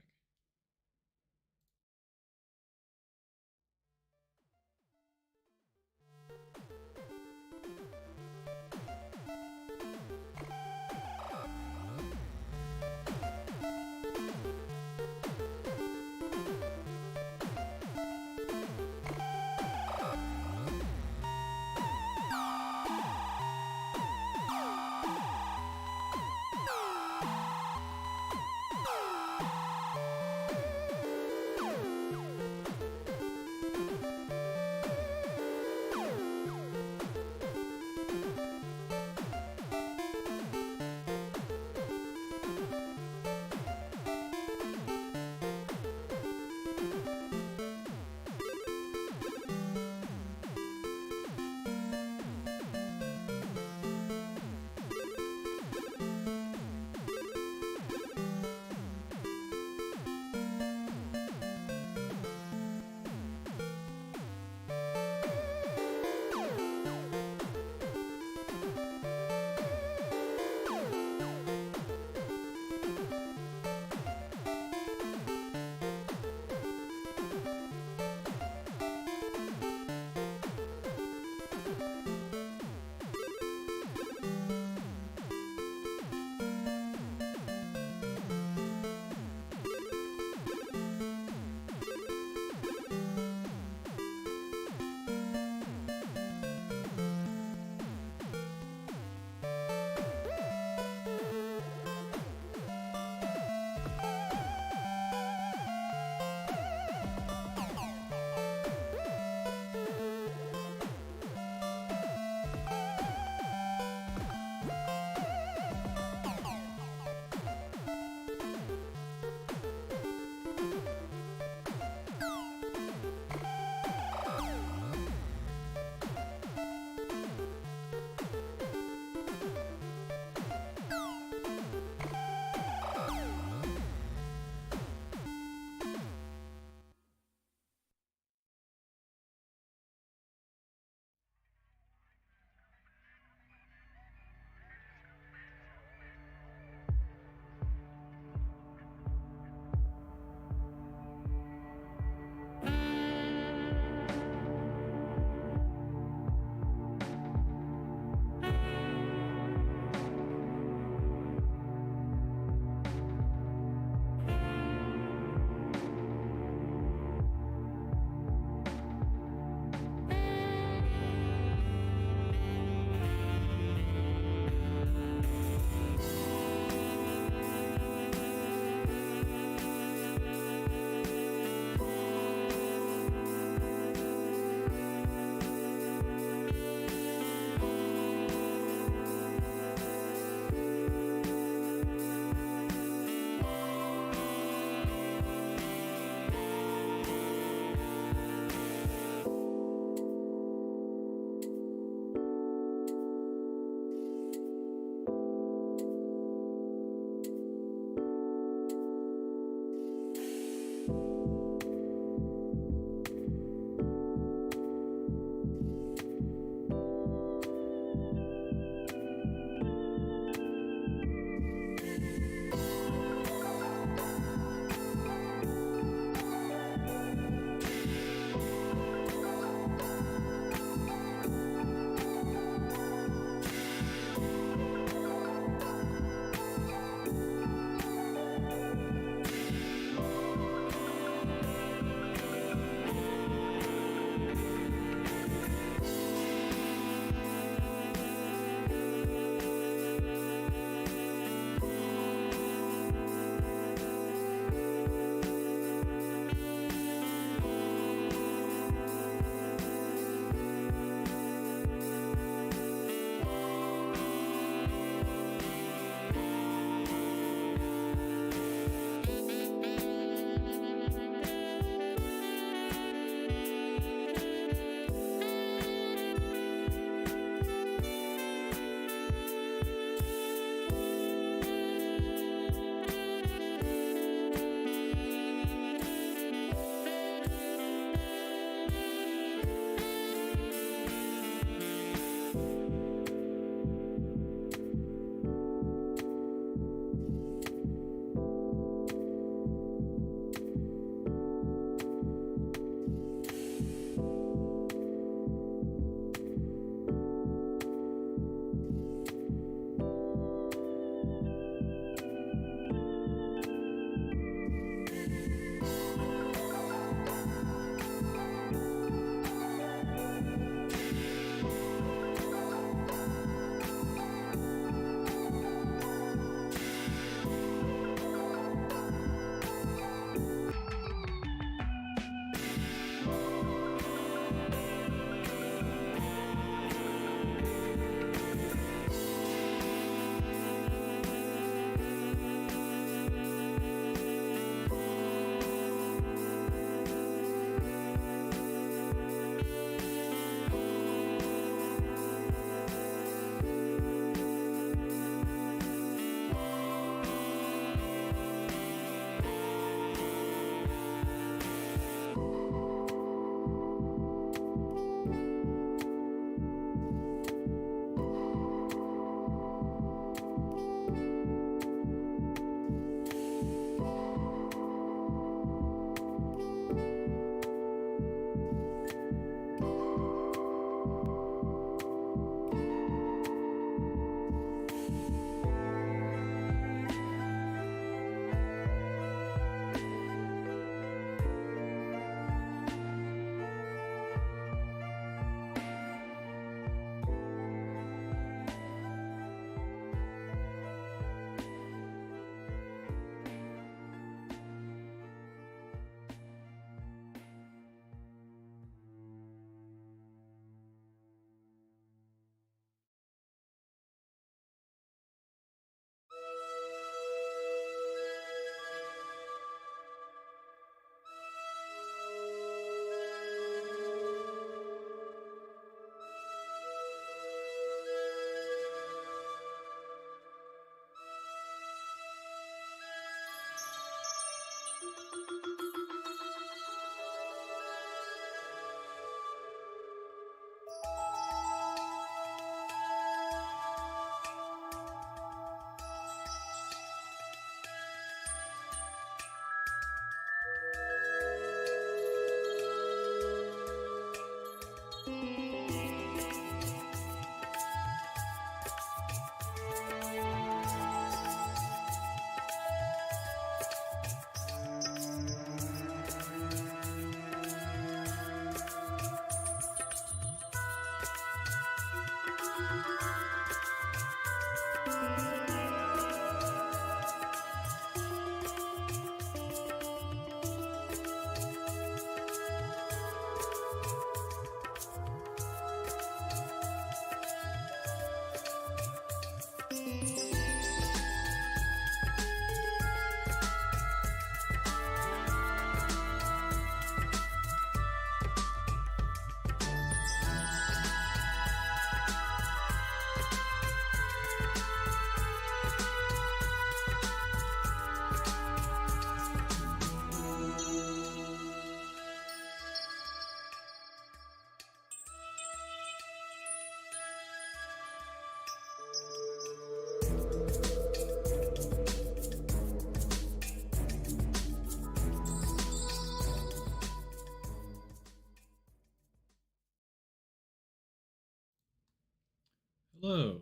Hello.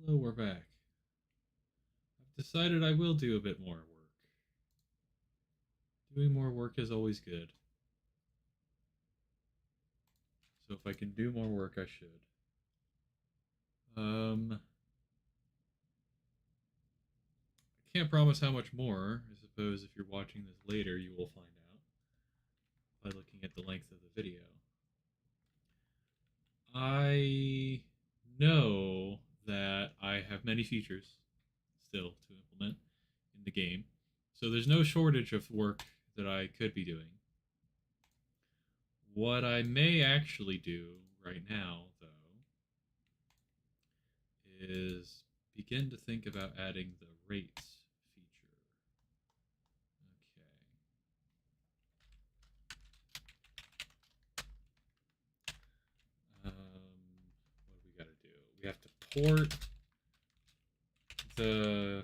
Hello, we're back. I've decided I will do a bit more work. Doing more work is always good. So if I can do more work, I should. I can't promise how much more. I suppose if you're watching this later, you will find out by looking at the length of the video. I know that I have many features still to implement in the game, so there's no shortage of work that I could be doing. What I may actually do right now, though, is begin to think about adding the rates feature. Okay. What do we got to do? We have to port the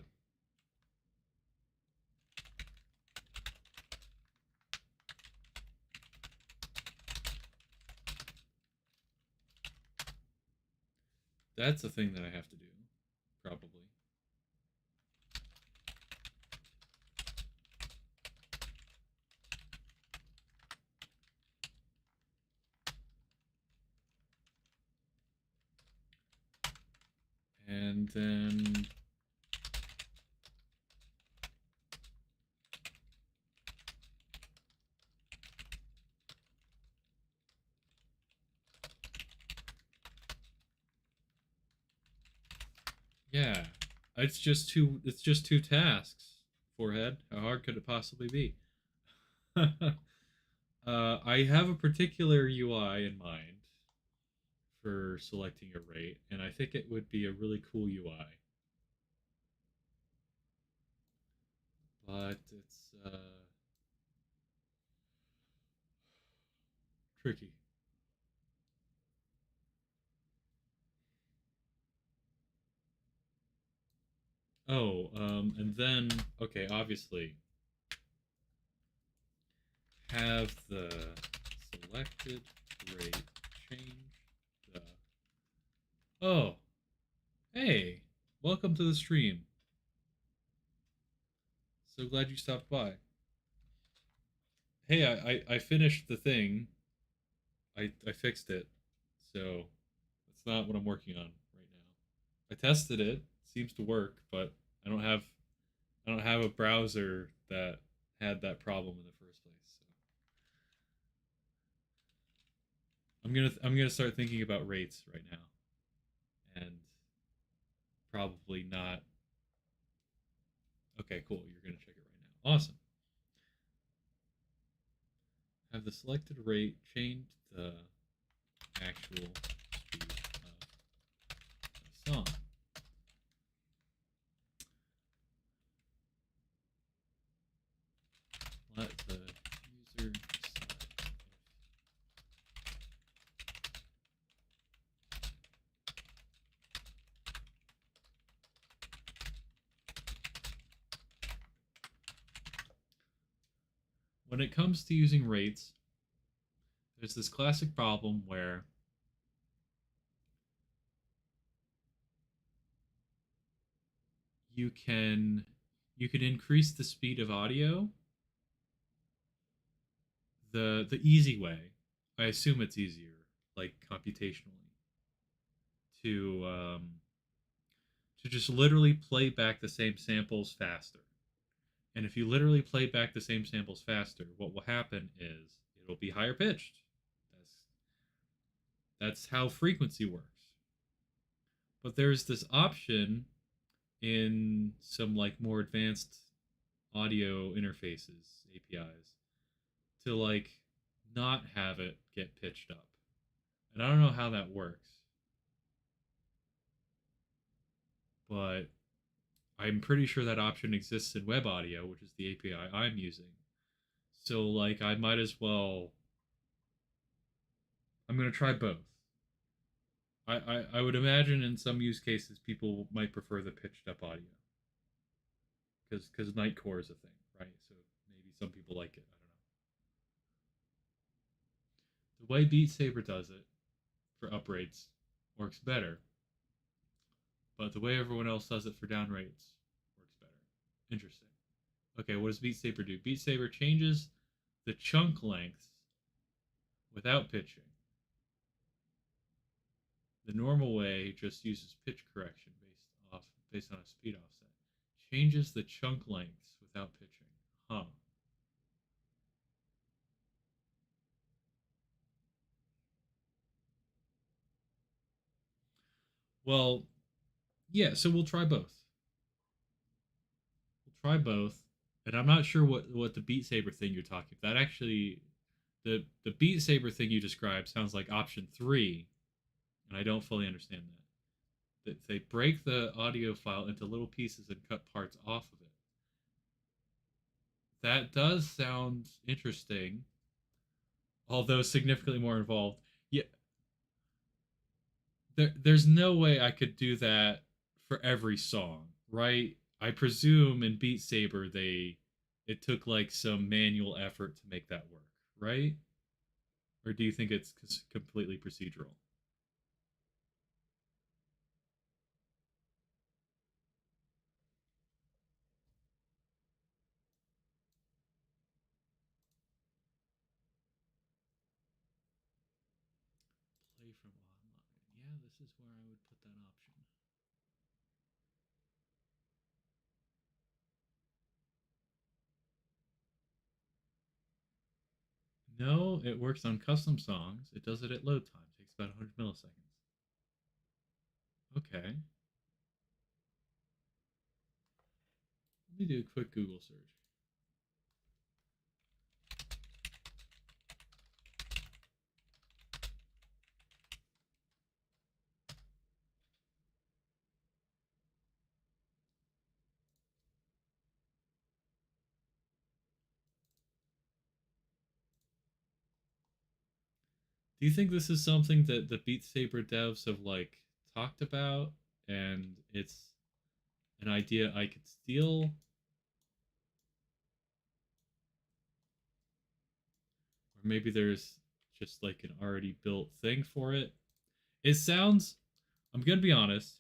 That's a thing that I have to do, probably. And then yeah, it's just two tasks. Forehead. How hard could it possibly be? I have a particular UI in mind for selecting a rate, and I think it would be a really cool UI. But it's tricky. Oh, and then okay, obviously have the selected rate change the. Oh, hey, welcome to the stream. So glad you stopped by. Hey, I finished the thing. I fixed it, so that's not what I'm working on right now. I tested it. Seems to work, but I don't have a browser that had that problem in the first place. So I'm gonna start thinking about rates right now, and probably not. Okay, cool. You're gonna check it right now. Awesome. Have the selected rate change the actual speed of the song. when it comes to using rates, there's this classic problem where you can you can increase the speed of audio the easy way. I assume it's easier, like computationally, to to just literally play back the same samples faster. And if you literally play back the same samples faster, what will happen is it'll be higher pitched. That's that's how frequency works. But there's this option in some like more advanced audio interfaces, APIs, to like not have it get pitched up. And I don't know how that works, but I'm pretty sure that option exists in web audio, which is the API I'm using. So like I might as well I'm gonna try both. I would imagine in some use cases people might prefer the pitched up audio because Nightcore is a thing, right? So maybe some people like it. I don't know. The way Beat Saber does it for up rates works better, but the way everyone else does it for down rates works better. Interesting. Okay, what does Beat Saber do? Beat Saber changes the chunk lengths without pitching. The normal way just uses pitch correction based on a speed offset. Changes the chunk lengths without pitching. Huh. Well, yeah, so we'll try both. We'll try both. And I'm not sure what the Beat Saber thing you're talking about. That actually the Beat Saber thing you described sounds like option 3, and I don't fully understand that. That they break the audio file into little pieces and cut parts off of it. That does sound interesting, although significantly more involved. Yeah, there's no way I could do that for every song, right? I presume in Beat Saber it took like some manual effort to make that work, right? Or do you think it's completely procedural? Play from online. Yeah, this is where I would put that option. No, it works on custom songs. It does it at load time. It takes about 100 milliseconds. Okay. Let me do a quick Google search. Do you think this is something that the Beat Saber devs have like talked about and it's an idea I could steal? Or maybe there's just like an already built thing for it? It sounds, I'm going to be honest,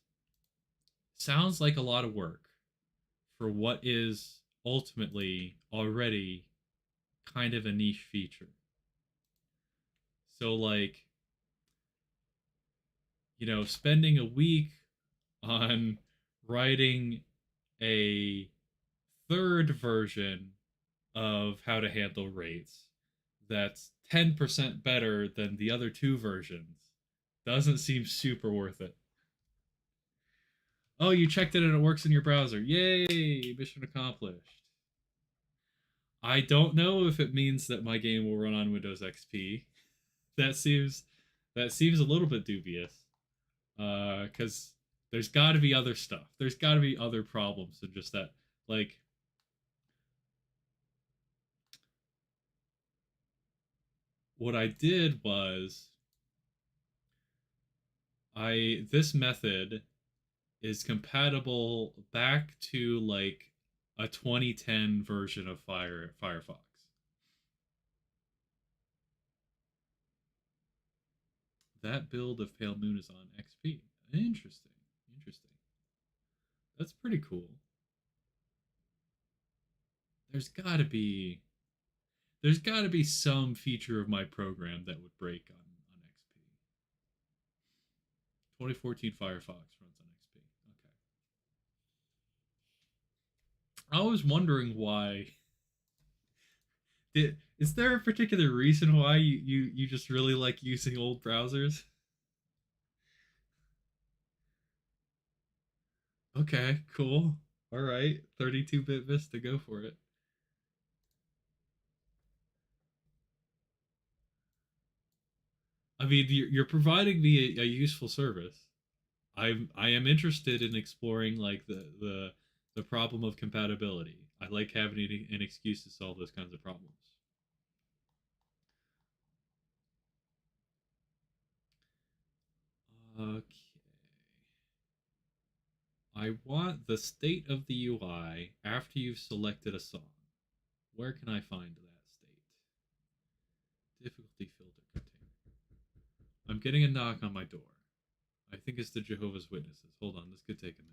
sounds like a lot of work for what is ultimately already kind of a niche feature. So, like, spending a week on writing a third version of how to handle rates that's 10% better than the other two versions doesn't seem super worth it. Oh, you checked it and it works in your browser. Yay! Mission accomplished. I don't know if it means that my game will run on Windows XP. That seems that seems a little bit dubious. Because there's got to be other stuff. There's got to be other problems than just that. Like, what I did was I this method is compatible back to like a 2010 version of Firefox. That build of Pale Moon is on XP. Interesting. Interesting. That's pretty cool. There's got to be there's got to be some feature of my program that would break on XP. 2014 Firefox runs on XP. Okay. I was wondering why. Is there a particular reason why you just really like using old browsers? Okay, cool. All right, 32-bit Vista, go for it. I mean, you're providing me a useful service. I am interested in exploring like the problem of compatibility. I like having an excuse to solve those kinds of problems. Okay. I want the state of the UI after you've selected a song. Where can I find that state? Difficulty filter container. I'm getting a knock on my door. I think it's the Jehovah's Witnesses. Hold on, this could take a minute.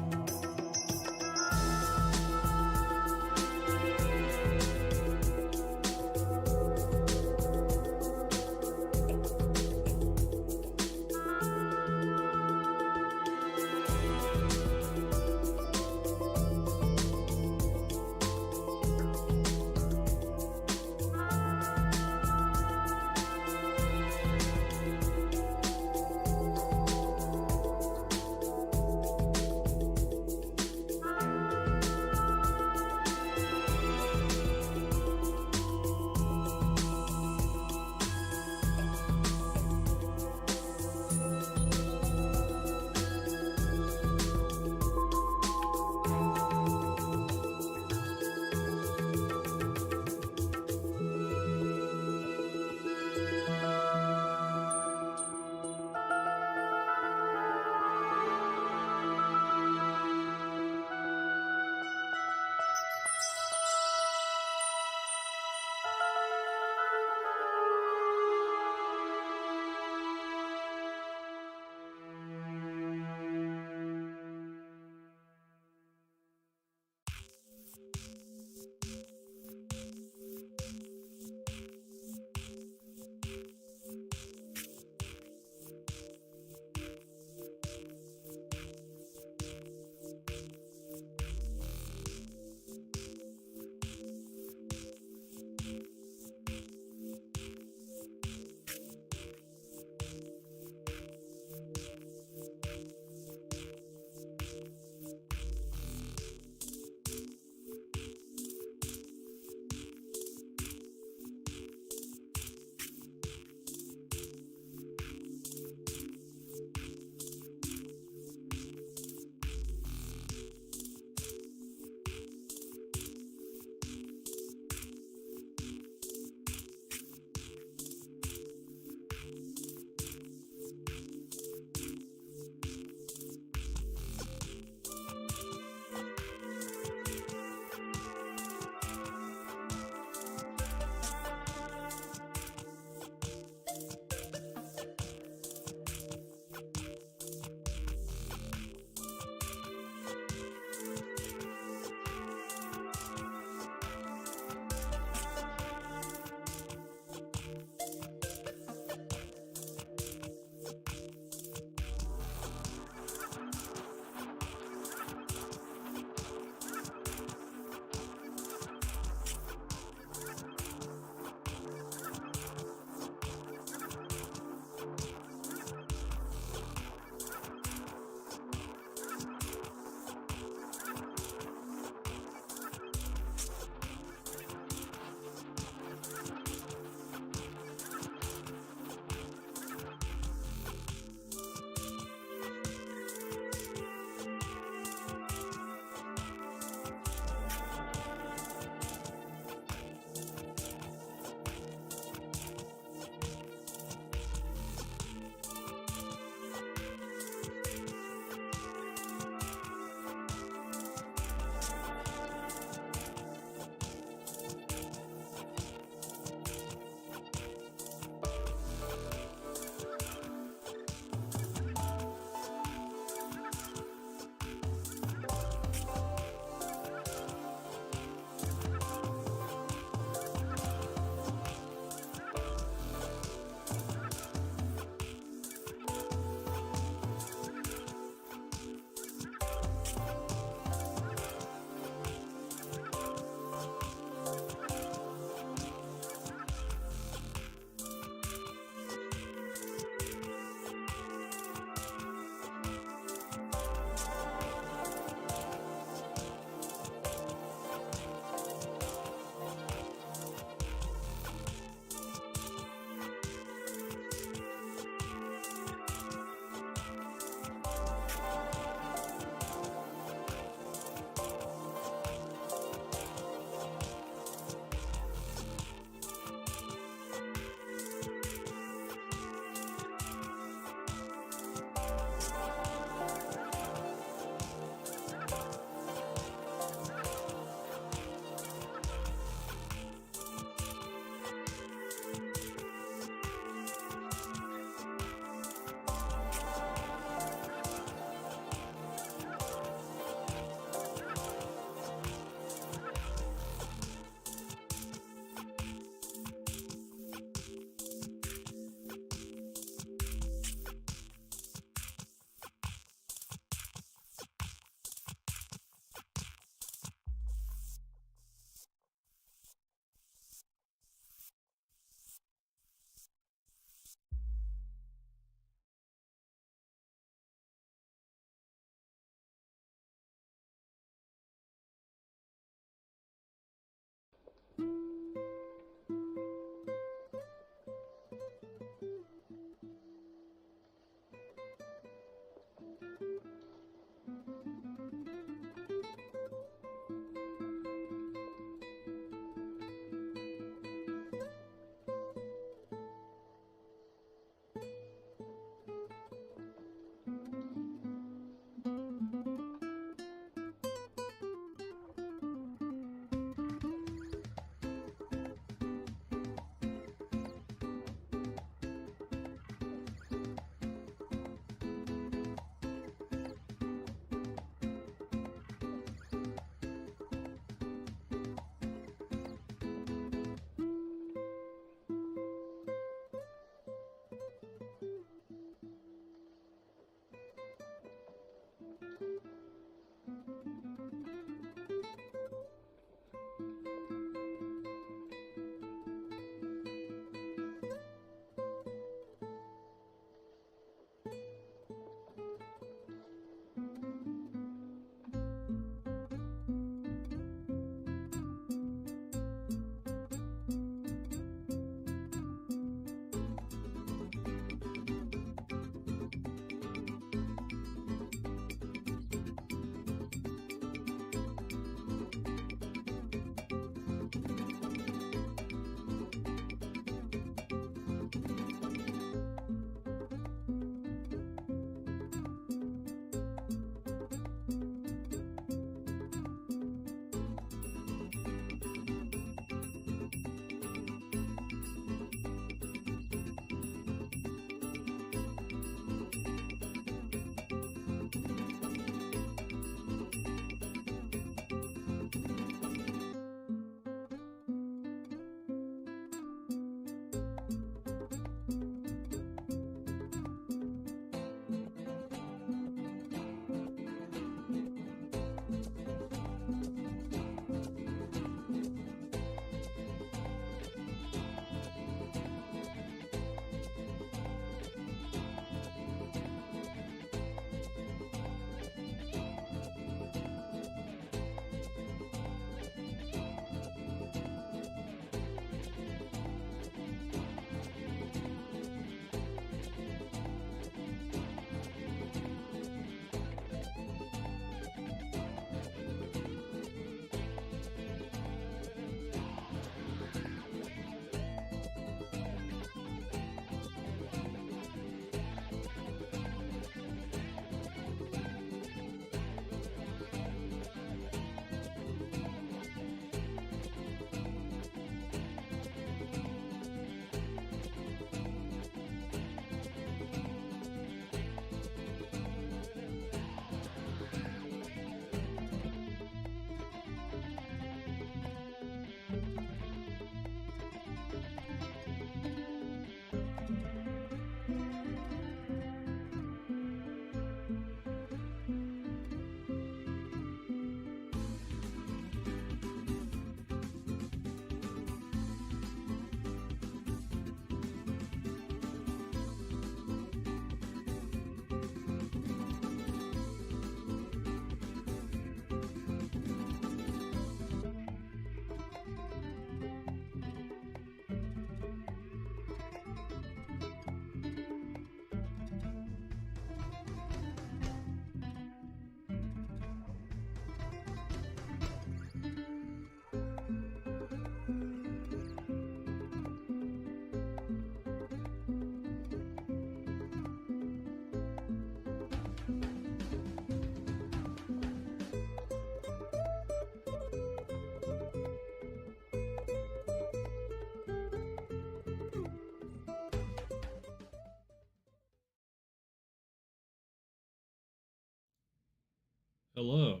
Hello,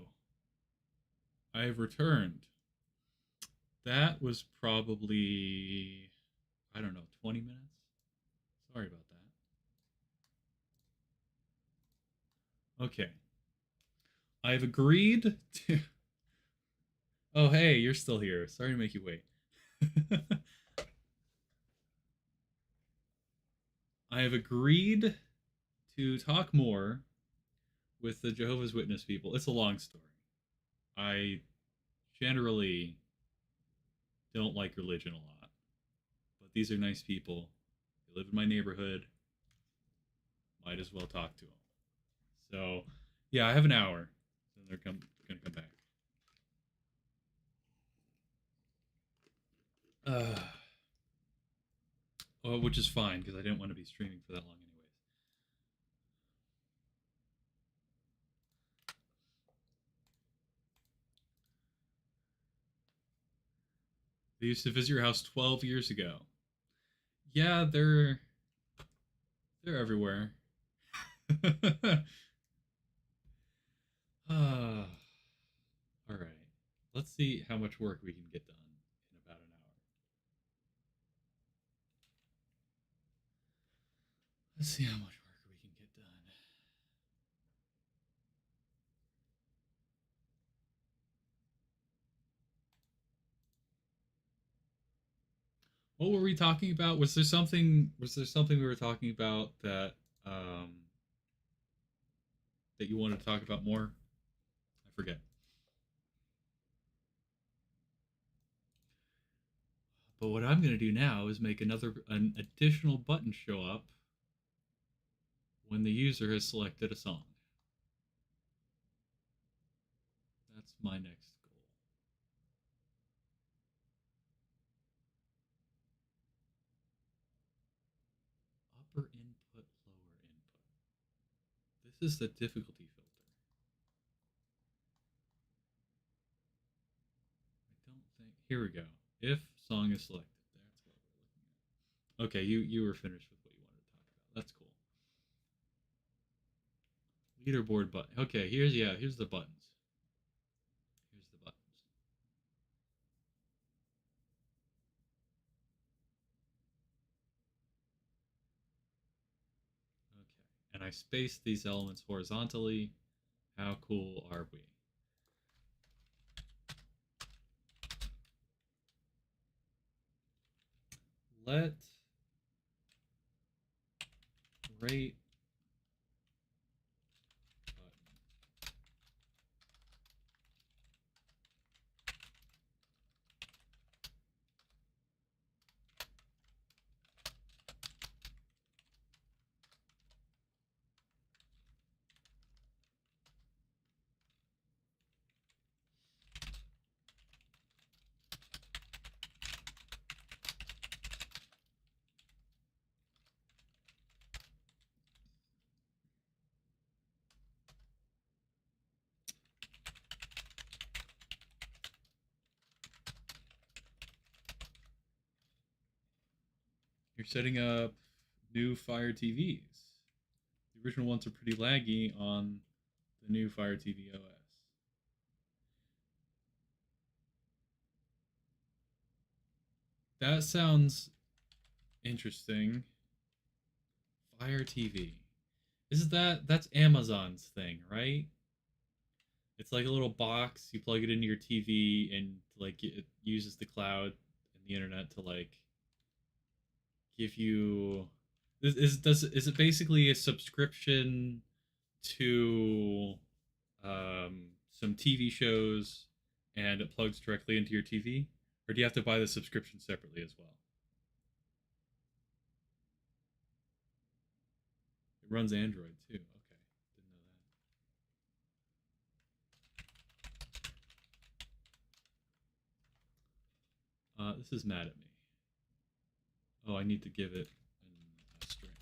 I have returned. That was probably, I don't know, 20 minutes? Sorry about that. Okay. I've agreed to. Oh, hey, you're still here. Sorry to make you wait. I have agreed to talk more with the Jehovah's Witness people. It's a long story. I generally don't like religion a lot, but these are nice people. They live in my neighborhood. Might as well talk to them. So, yeah, I have an hour. So they're gonna come back. Uh, well, which is fine because I didn't want to be streaming for that long, anyways. They used to visit your house 12 years ago. Yeah, they're everywhere. All right. Let's see how much work we can get done in about an hour. Let's see how much work we can get done. What were we talking about? Was there something we were talking about that you wanted to talk about more? I forget. But what I'm going to do now is make an additional button show up when the user has selected a song. That's my next goal. Upper input, lower input. This is the difficulty filter. I don't think. Here we go. If song is selected, that's what we're looking at. Okay, you were finished with what you wanted to talk about. That's cool. Leaderboard button. Okay, here's the buttons. Here's the buttons. Okay, and I spaced these elements horizontally. How cool are we? Let rate You're setting up new Fire TVs. The original ones are pretty laggy on the new Fire TV OS. That sounds interesting. Fire TV. Is that's Amazon's thing, right? It's like a little box. You plug it into your TV, and like it uses the cloud and the internet to like give you. Is it basically a subscription to some TV shows, and it plugs directly into your TV, or do you have to buy the subscription separately as well? It runs Android too. Okay, didn't know that. This is mad at me. Oh, I need to give it a string.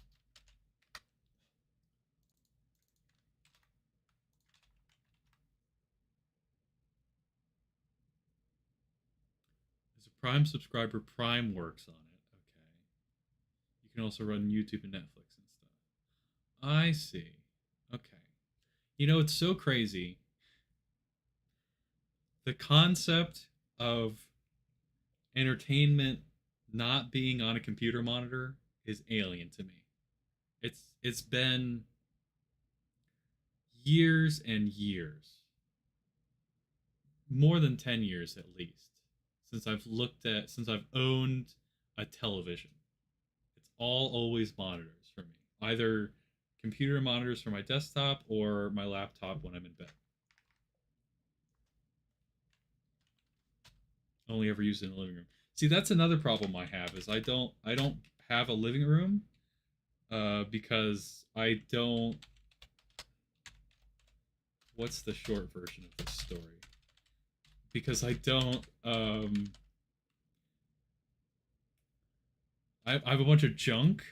As a Prime subscriber, Prime works on it. Okay. You can also run YouTube and Netflix and stuff. I see. Okay. You know, it's so crazy. the concept of entertainment not being on a computer monitor is alien to me. It's been years and years, more than 10 years at least, since I've owned a television. It's all always monitors for me. Either computer monitors for my desktop or my laptop when I'm in bed. Only ever used it in the living room. See, that's another problem I have is I don't have a living room because I don't. What's the short version of this story? Because I don't. I have a bunch of junk,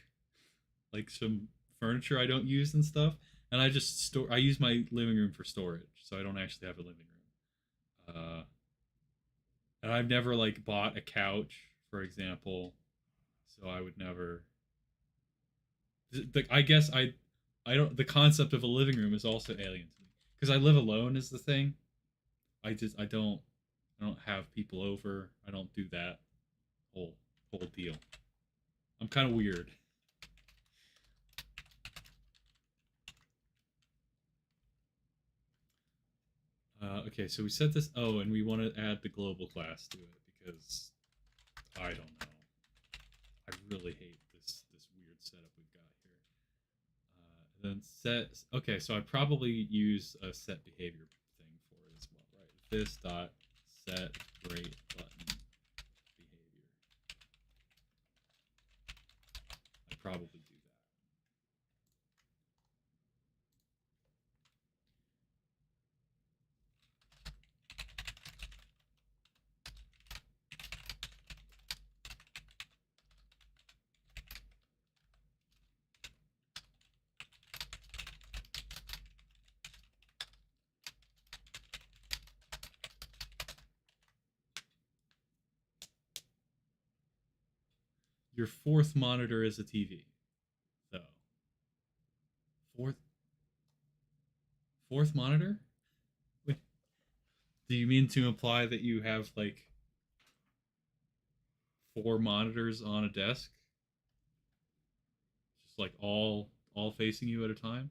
like some furniture I don't use and stuff, and I just store. I use my living room for storage, so I don't actually have a living room. And I've never like bought a couch, for example, so I would never. I guess I don't. The concept of a living room is also alien to me because I live alone. Is the thing. I don't have people over. I don't do that whole whole deal. I'm kind of weird. Okay, so we set this. Oh, and we want to add the global class to it because I don't know. I really hate this weird setup we've got here. Then set. Okay, so I probably use a set behavior thing for it as well, right? This dot set rate button behavior. I probably do that. Your fourth monitor is a TV, though. Fourth fourth monitor? Wait, do you mean to imply that you have like four monitors on a desk, just like all facing you at a time?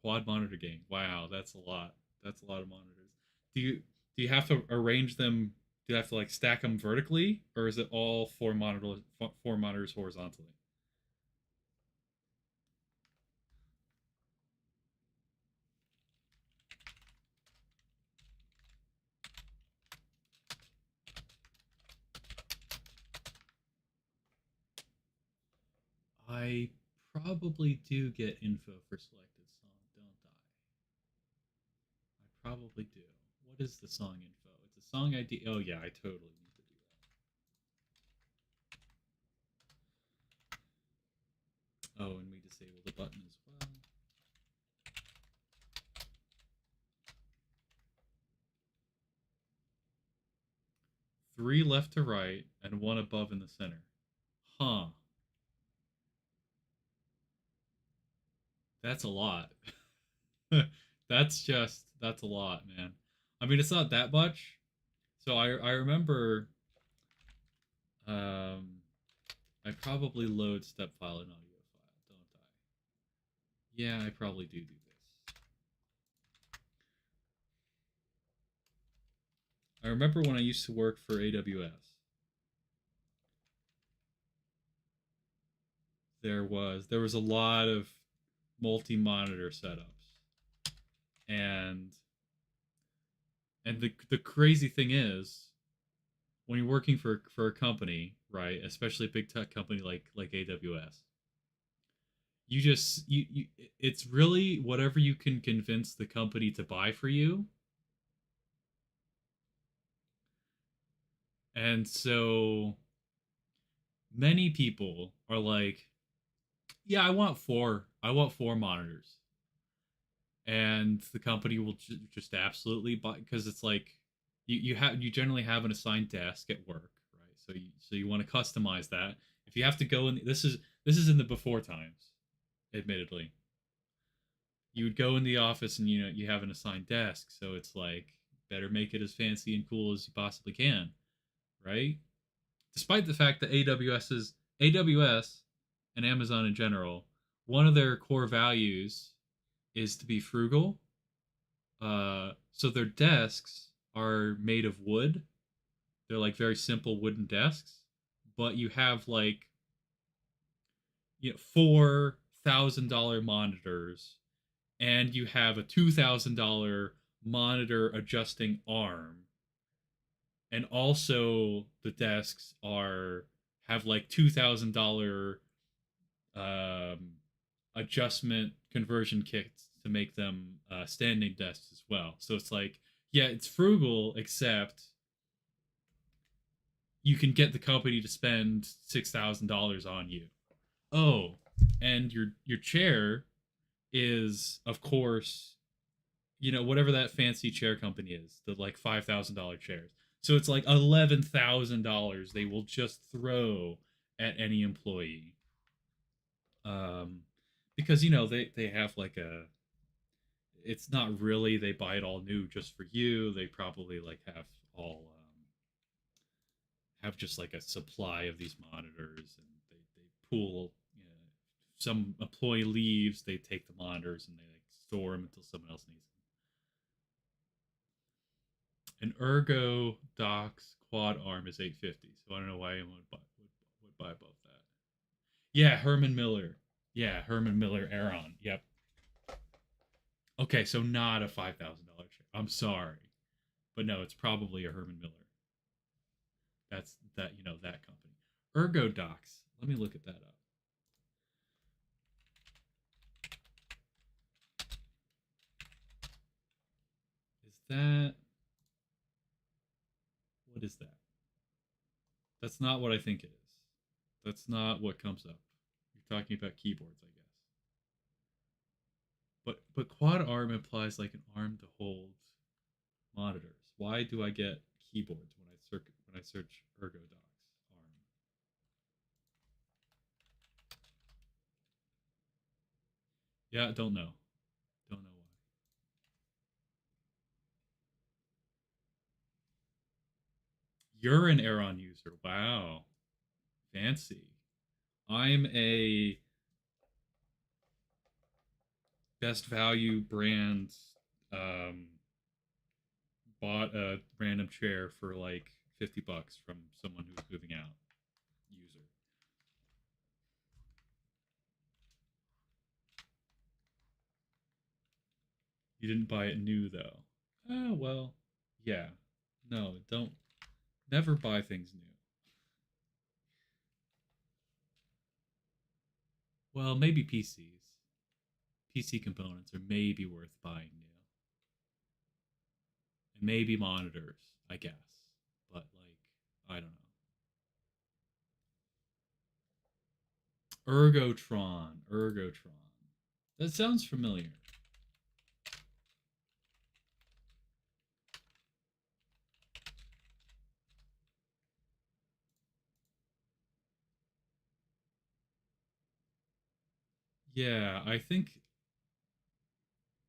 Quad monitor game. Wow, that's a lot. That's a lot of monitors. Do you have to arrange them? Do you have to like stack them vertically, or is it all four monitors horizontally? I probably do get info for selected song, don't I? I probably do. What is the song info? It's a song ID. Oh yeah, I totally need to do that. Oh, and we disable the button as well. Three left to right and one above in the center. Huh. That's a lot. That's a lot, man. I mean, it's not that much. So I remember um I probably load step file and audio file, don't I? Yeah, I probably do this. I remember when I used to work for AWS. There was a lot of multi-monitor setups. And the crazy thing is when you're working for a company, right, especially a big tech company like AWS, you just you it's really whatever you can convince the company to buy for you. And so many people are like, yeah, I want four monitors. And the company will just absolutely buy because it's like you generally have an assigned desk at work, right? So you want to customize that. If you have to go in, this is in the before times, admittedly. You would go in the office and you know you have an assigned desk, so it's like better make it as fancy and cool as you possibly can, right? Despite the fact that AWS and Amazon in general, one of their core values is to be frugal. So their desks are made of wood. They're like very simple wooden desks, but you have like $4,000 monitors, and you have a $2,000 monitor adjusting arm, and also the desks are have like $2,000 um, adjustment conversion kits to make them standing desks as well. So it's like, yeah, it's frugal, except you can get the company to spend $6,000 on you. Oh, and your chair is, of course, whatever that fancy chair company is, the like $5,000 chairs. So it's like $11,000 they will just throw at any employee, um, because they have like a. It's not really they buy it all new just for you. They probably like have just like a supply of these monitors, and they pool. Some employee leaves, they take the monitors and they like store them until someone else needs them. An Ergo Docs quad arm is 850, so I don't know why anyone would buy above that. Yeah, Herman Miller. Yeah, Herman Miller Aeron. Yep. Okay, so not a $5,000 chair. I'm sorry, but no, it's probably a Herman Miller. That's that company. Ergo Docs. Let me look at that up. Is that what is that? That's not what I think it is. That's not what comes up. You're talking about keyboards, I guess. But quad arm implies like an arm to hold monitors. Why do I get keyboards when I search ErgoDocs arm? Yeah, don't know. Don't know why. You're an Aeron user. Wow. Fancy. I'm a best value brand, um bought a random chair for like $50 from someone who's moving out user. You didn't buy it new though. Oh well. Yeah. No, don't never buy things new. Well, maybe PCs. PC components are maybe worth buying new. And maybe monitors, I guess. But like, I don't know. Ergotron. Ergotron. That sounds familiar. Yeah, I think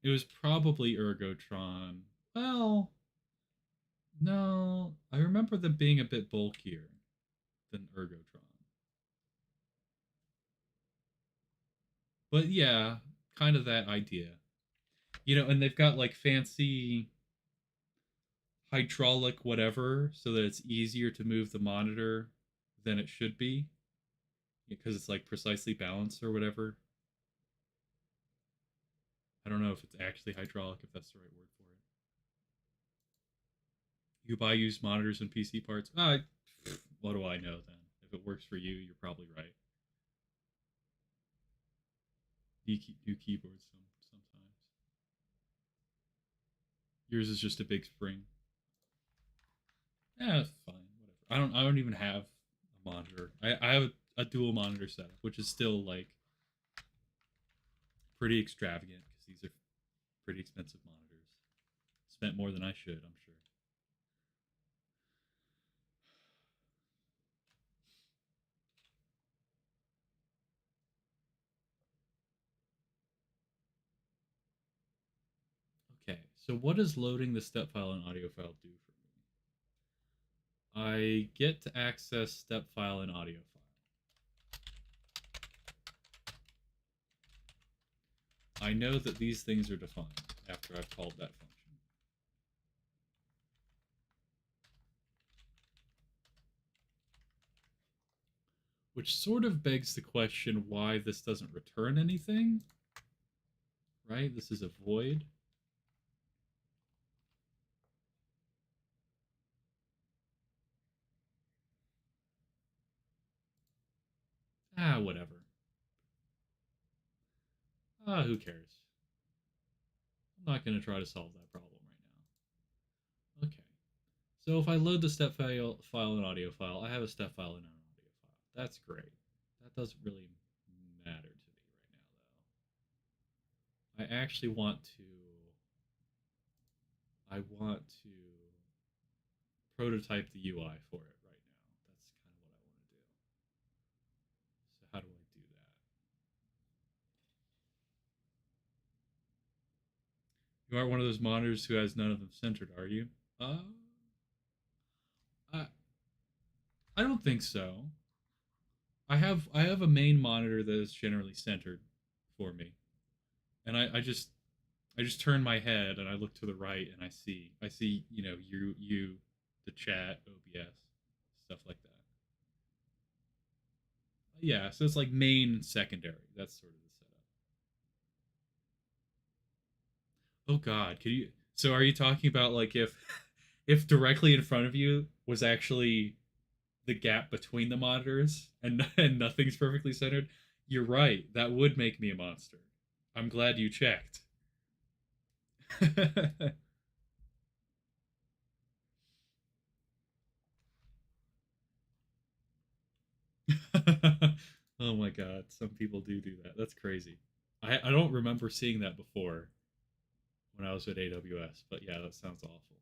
it was probably Ergotron. Well, no, I remember them being a bit bulkier than Ergotron. But yeah, kind of that idea. And they've got like fancy hydraulic whatever so that it's easier to move the monitor than it should be because it's like precisely balanced or whatever. I don't know if it's actually hydraulic, if that's the right word for it. You buy used monitors and PC parts. What do I know then? If it works for you, you're probably right. New keyboards sometimes. Yours is just a big spring. Yeah, it's fine. Whatever. I don't even have a monitor. I have a dual monitor setup, which is still like pretty extravagant because these are pretty expensive monitors. Spent more than I should, I'm sure. Okay, so what does loading the step file and audio file do for me? I get to access step file and audio file. I know that these things are defined after I've called that function. Which sort of begs the question why this doesn't return anything, right? This is a void. Whatever. Who cares? I'm not going to try to solve that problem right now. Okay. So if I load the step file and audio file, I have a step file and an audio file. That's great. That doesn't really matter to me right now, though. I actually want to. I want to prototype the UI for it right now. That's kind of what I want to do. So how do I do that? You aren't one of those monitors who has none of them centered, are you? Uh, I I don't think so. I have a main monitor that is generally centered for me, and I just turn my head and I look to the right and I see you the chat OBS stuff like that. Yeah, so it's like main and secondary. That's sort of the setup. Oh God, could you? So are you talking about like if if directly in front of you was actually the gap between the monitors and nothing's perfectly centered? You're right. That would make me a monster. I'm glad you checked. Oh my God, some people do that. That's crazy. I don't remember seeing that before when I was at AWS, but yeah, that sounds awful.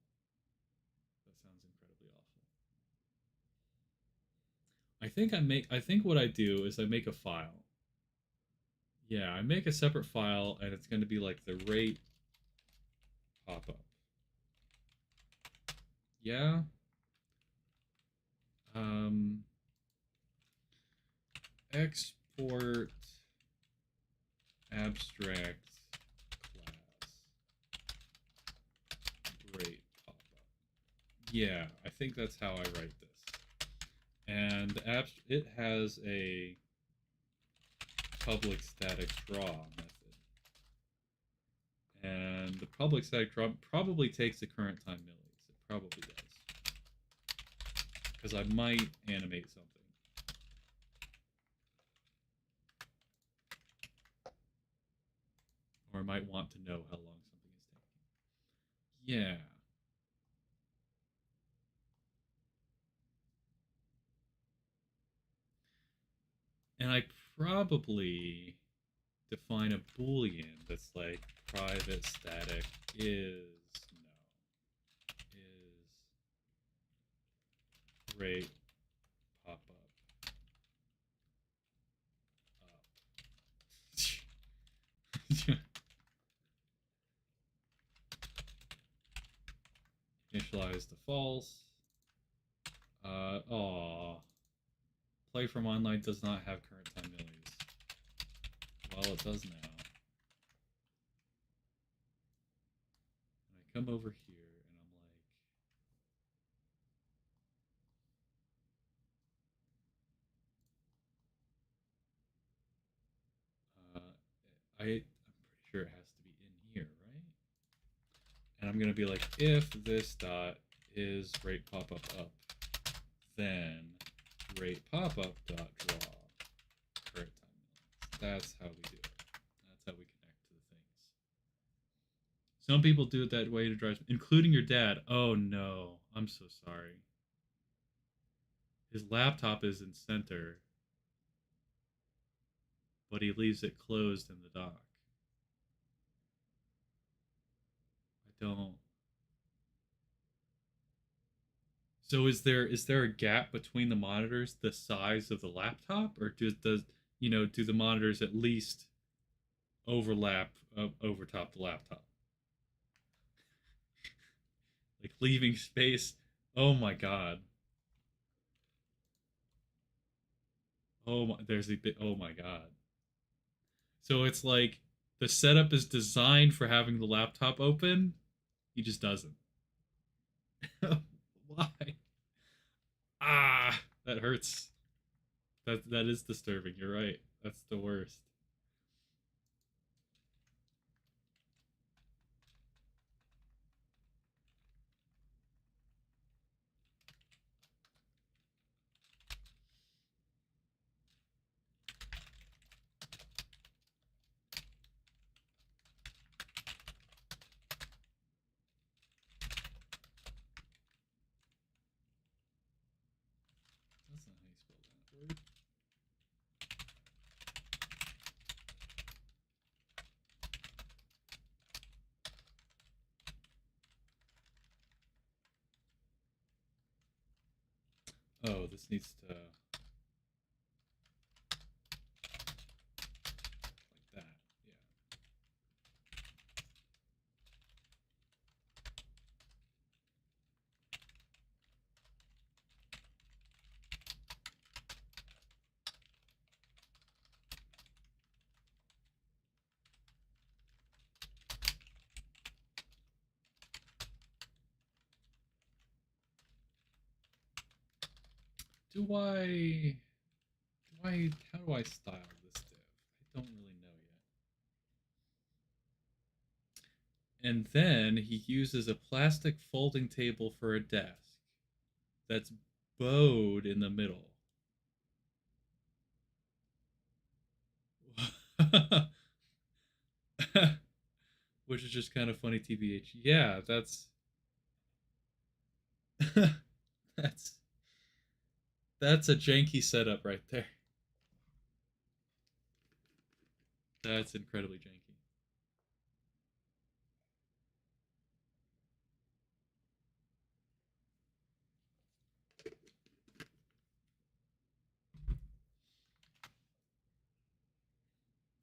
That sounds incredibly awful. I think what I do is I make a file. Yeah, I make a separate file and it's going to be like the rate pop up. Yeah. Um export abstract class rate pop up. Yeah, I think that's how I write this. And it has a public static draw method. And the public static draw probably takes the current time millis. It probably does. Because I might animate something. Or I might want to know how long something is taking. Yeah. And I probably define a boolean that's like private static is rate pop up. Initialize to false. Aw. Play from online does not have current time millis. Well, it does now. And I come over here and I'm like, I'm pretty sure it has to be in here, right? And I'm gonna be like, if this dot is rate pop up, then rate pop up dot draw current time millis. That's how we do it. That's how we connect to the things. Some people do it that way to drive, including your dad. Oh no, I'm so sorry. His laptop is in center, but he leaves it closed in the dock. I don't. So is there a gap between the monitors the size of the laptop, or do the monitors at least overlap overtop the laptop? Like leaving space. Oh my god. Oh my, there's a bit. Oh my god. So it's like the setup is designed for having the laptop open. He just doesn't. Why? Ah, that hurts. That is disturbing. You're right. That's the worst. That's not how you spell that word. Oh, this needs to like that. Yeah. Do I? Do I? How do I style this div? I don't really know yet. And then he uses a plastic folding table for a desk that's bowed in the middle. Which is just kind of funny, tbh. Yeah, that's that's a janky setup right there. That's incredibly janky.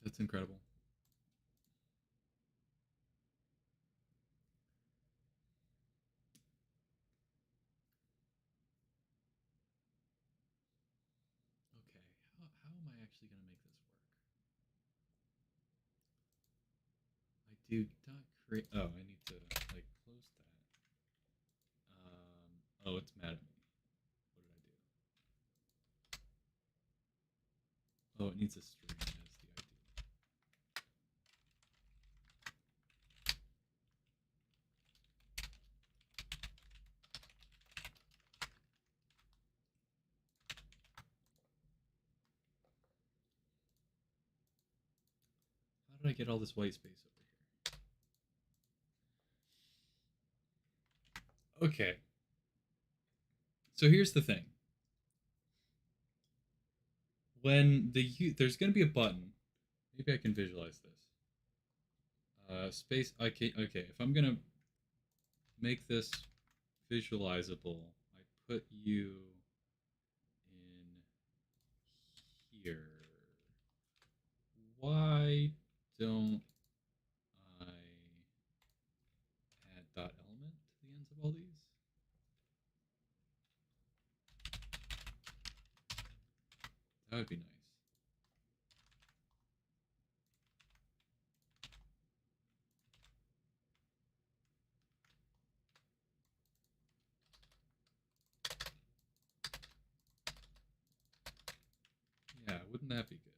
That's incredible. Okay, how am I actually going to make this work? I do not create. Oh, I need to like close that. Oh, it's mad at me. What did I do? Oh, it needs a string as the ID. How did I get all this white space over here? Okay, so here's the thing. When there's going to be a button. Maybe I can visualize this. Space. Okay. If I'm gonna make this visualizable, I put you in here. Why don't I add dot element to the ends of all these? That would be nice. Yeah, wouldn't that be good?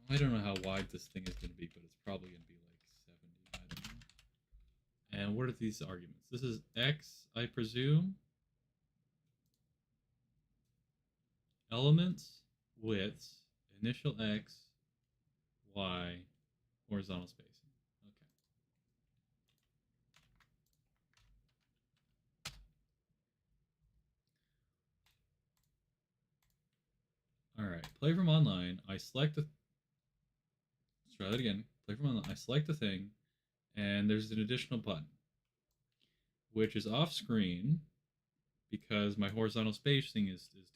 I don't know how wide this thing is going to be, but it's probably going to be like 70. I don't know. And what are these arguments? This is x, I presume. Elements, widths, initial x, y, horizontal spacing. Okay. All right. Play from online. I select the. Let's try that again. Play from online. I select the thing, and there's an additional button, which is off screen because my horizontal spacing is too much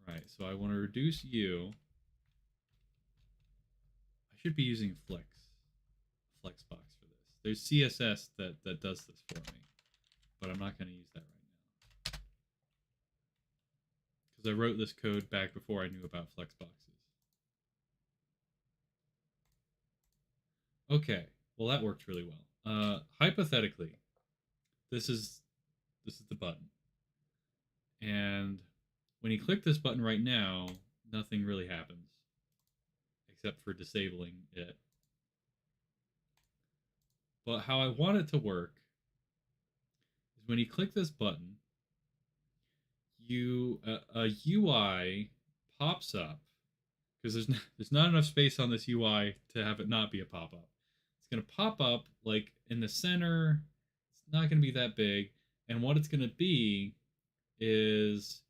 Right, so I want to reduce you. I should be using Flexbox for this. There's CSS that does this for me, but I'm not going to use that right now because I wrote this code back before I knew about Flexboxes. Okay, well that worked really well. Hypothetically, this is the button, and when you click this button right now, nothing really happens except for disabling it. But how I want it to work is when you click this button, a UI pops up because there's not enough space on this UI to have it not be a pop up. It's gonna pop up like in the center. It's not gonna be that big, and what it's gonna be is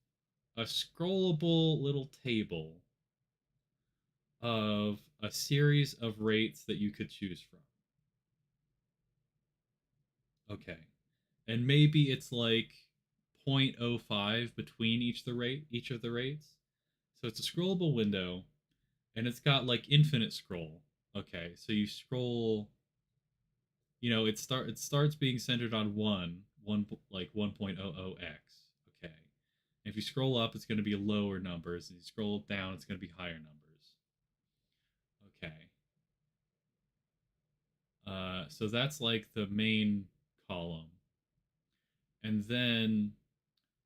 a scrollable little table of a series of rates that you could choose from. Okay. And maybe it's like 0.05 between each of the rates. So it's a scrollable window and it's got like infinite scroll. Okay. So you scroll, it starts being centered on 1 like 1.00x. Okay. And if you scroll up it's going to be lower numbers and you scroll down it's going to be higher numbers. Okay. So that's like the main column. And then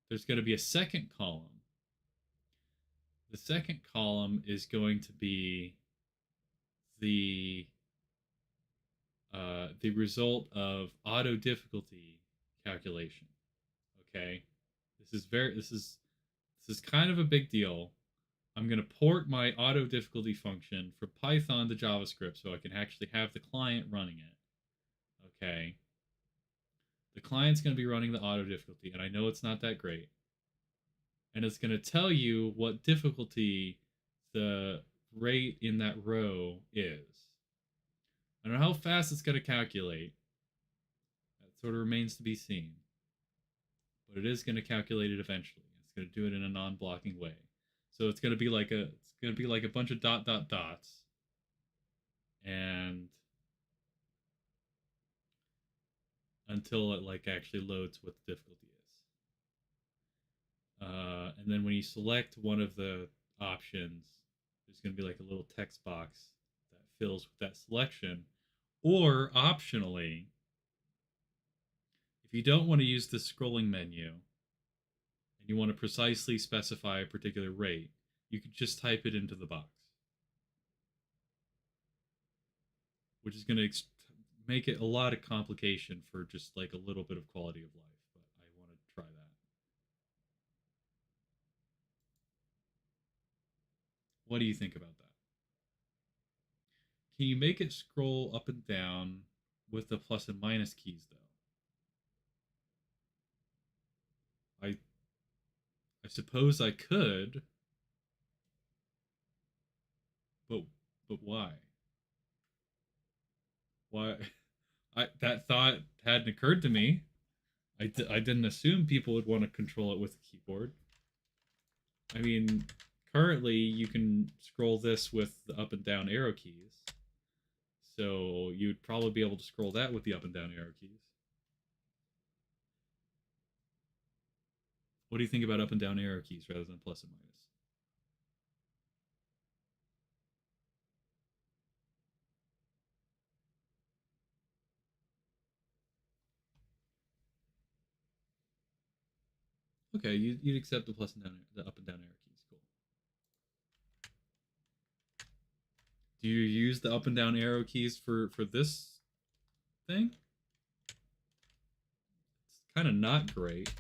there's going to be a second column. The second column is going to be the the result of auto difficulty calculation. Okay, this is kind of a big deal. I'm going to port my auto difficulty function from Python to JavaScript so I can actually have the client running it. Okay, the client's going to be running the auto difficulty, and I know it's not that great. And it's going to tell you what difficulty the rate in that row is. I don't know how fast it's going to calculate. That sort of remains to be seen. But it is going to calculate it eventually. It's going to do it in a non-blocking way. So it's going to be like a bunch of dots, and until it like actually loads what the difficulty is. And then when you select one of the options, there's going to be like a little text box that fills with that selection. Or optionally, if you don't want to use the scrolling menu and you want to precisely specify a particular rate, you could just type it into the box, which is going to make it a lot of complication for just like a little bit of quality of life. But I want to try that. What do you think about that? Can you make it scroll up and down with the plus and minus keys though? I suppose I could, but why? Why? That thought hadn't occurred to me. I didn't assume people would want to control it with a keyboard. I mean, currently you can scroll this with the up and down arrow keys. So you'd probably be able to scroll that with the up and down arrow keys. What do you think about up and down arrow keys rather than plus and minus? Okay, you'd accept the plus and down, the up and down arrow keys. Cool. Do you use the up and down arrow keys for this thing? It's kind of not great.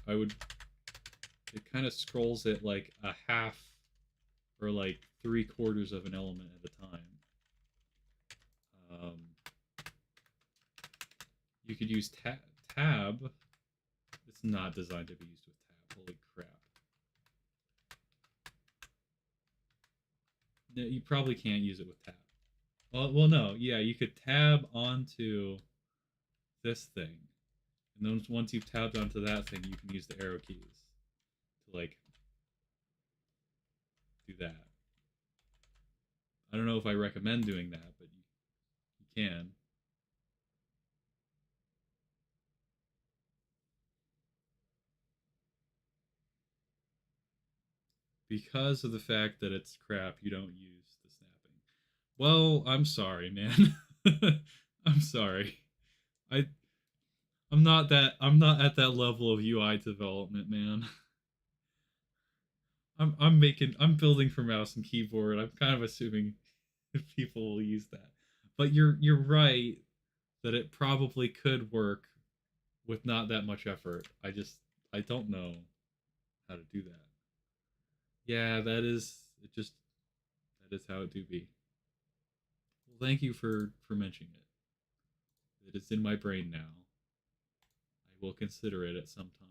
It kind of scrolls it like a half or like 3/4 of an element at a time. Um, you could use tab. It's not designed to be used with tab. Holy crap. No, you probably can't use it with tab. Well, no, yeah, you could tab onto this thing, and then once you've tabbed onto that thing, you can use the arrow keys to like do that. I don't know if I recommend doing that, but you can. Because of the fact that it's crap, you don't use the snapping. Well, I'm sorry, man. I'm sorry. I I'm not at that level of UI development, man. I'm building for mouse and keyboard. I'm kind of assuming people will use that. But you're right that it probably could work with not that much effort. I don't know how to do that. Yeah, that is it just that is how it do be. Well, thank you for mentioning it. It is in my brain now. I will consider it at some time.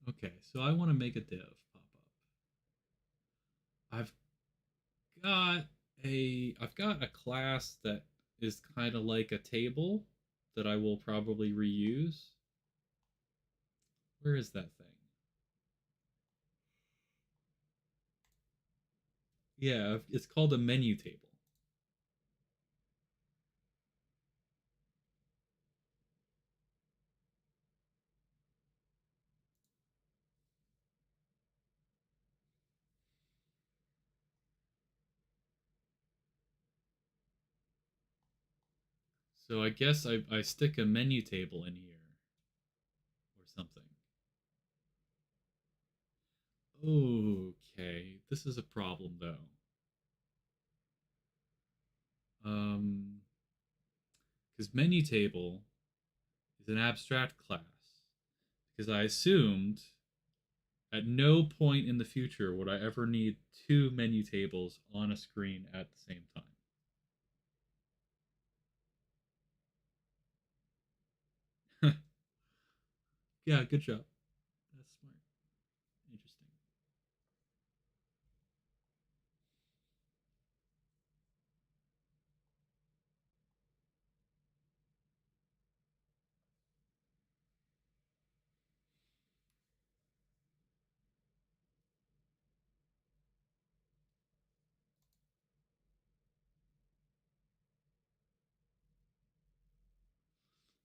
Okay, so I want to make a div pop up. Got I've got a class that is kind of like a table that I will probably reuse. Where is that thing? Yeah, it's called a menu table. So I guess I stick a menu table in here or something. Okay, this is a problem though. Um, because menu table is an abstract class. Because I assumed at no point in the future would I ever need two menu tables on a screen at the same time. Yeah, good job. That's smart. Interesting.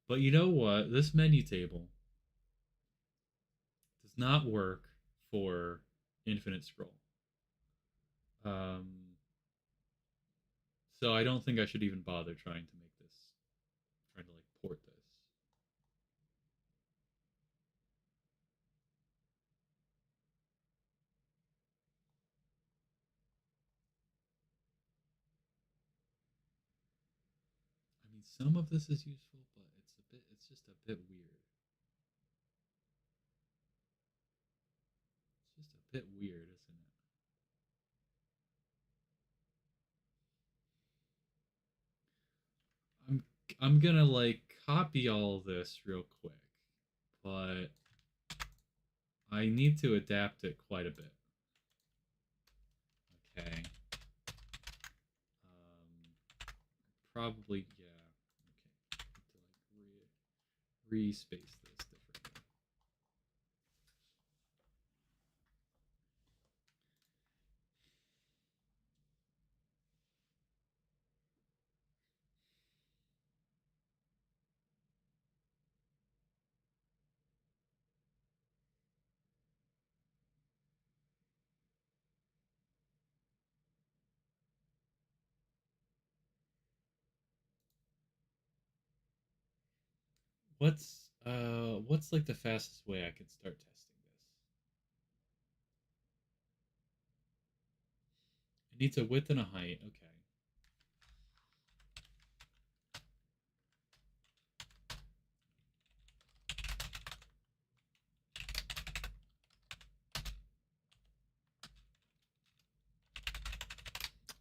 But you know what? This menu table does not work for infinite scroll. Um, so I don't think I should even bother trying to make this, trying to like port this. I mean, some of this is useful, but it's just a bit weird. It's just a bit weird, isn't it? I'm I'm gonna like copy all this real quick, but I need to adapt it quite a bit. Okay. Probably yeah. Okay. To like re-space this differently. What's like the fastest way I can start testing this? It needs a width and a height. Okay.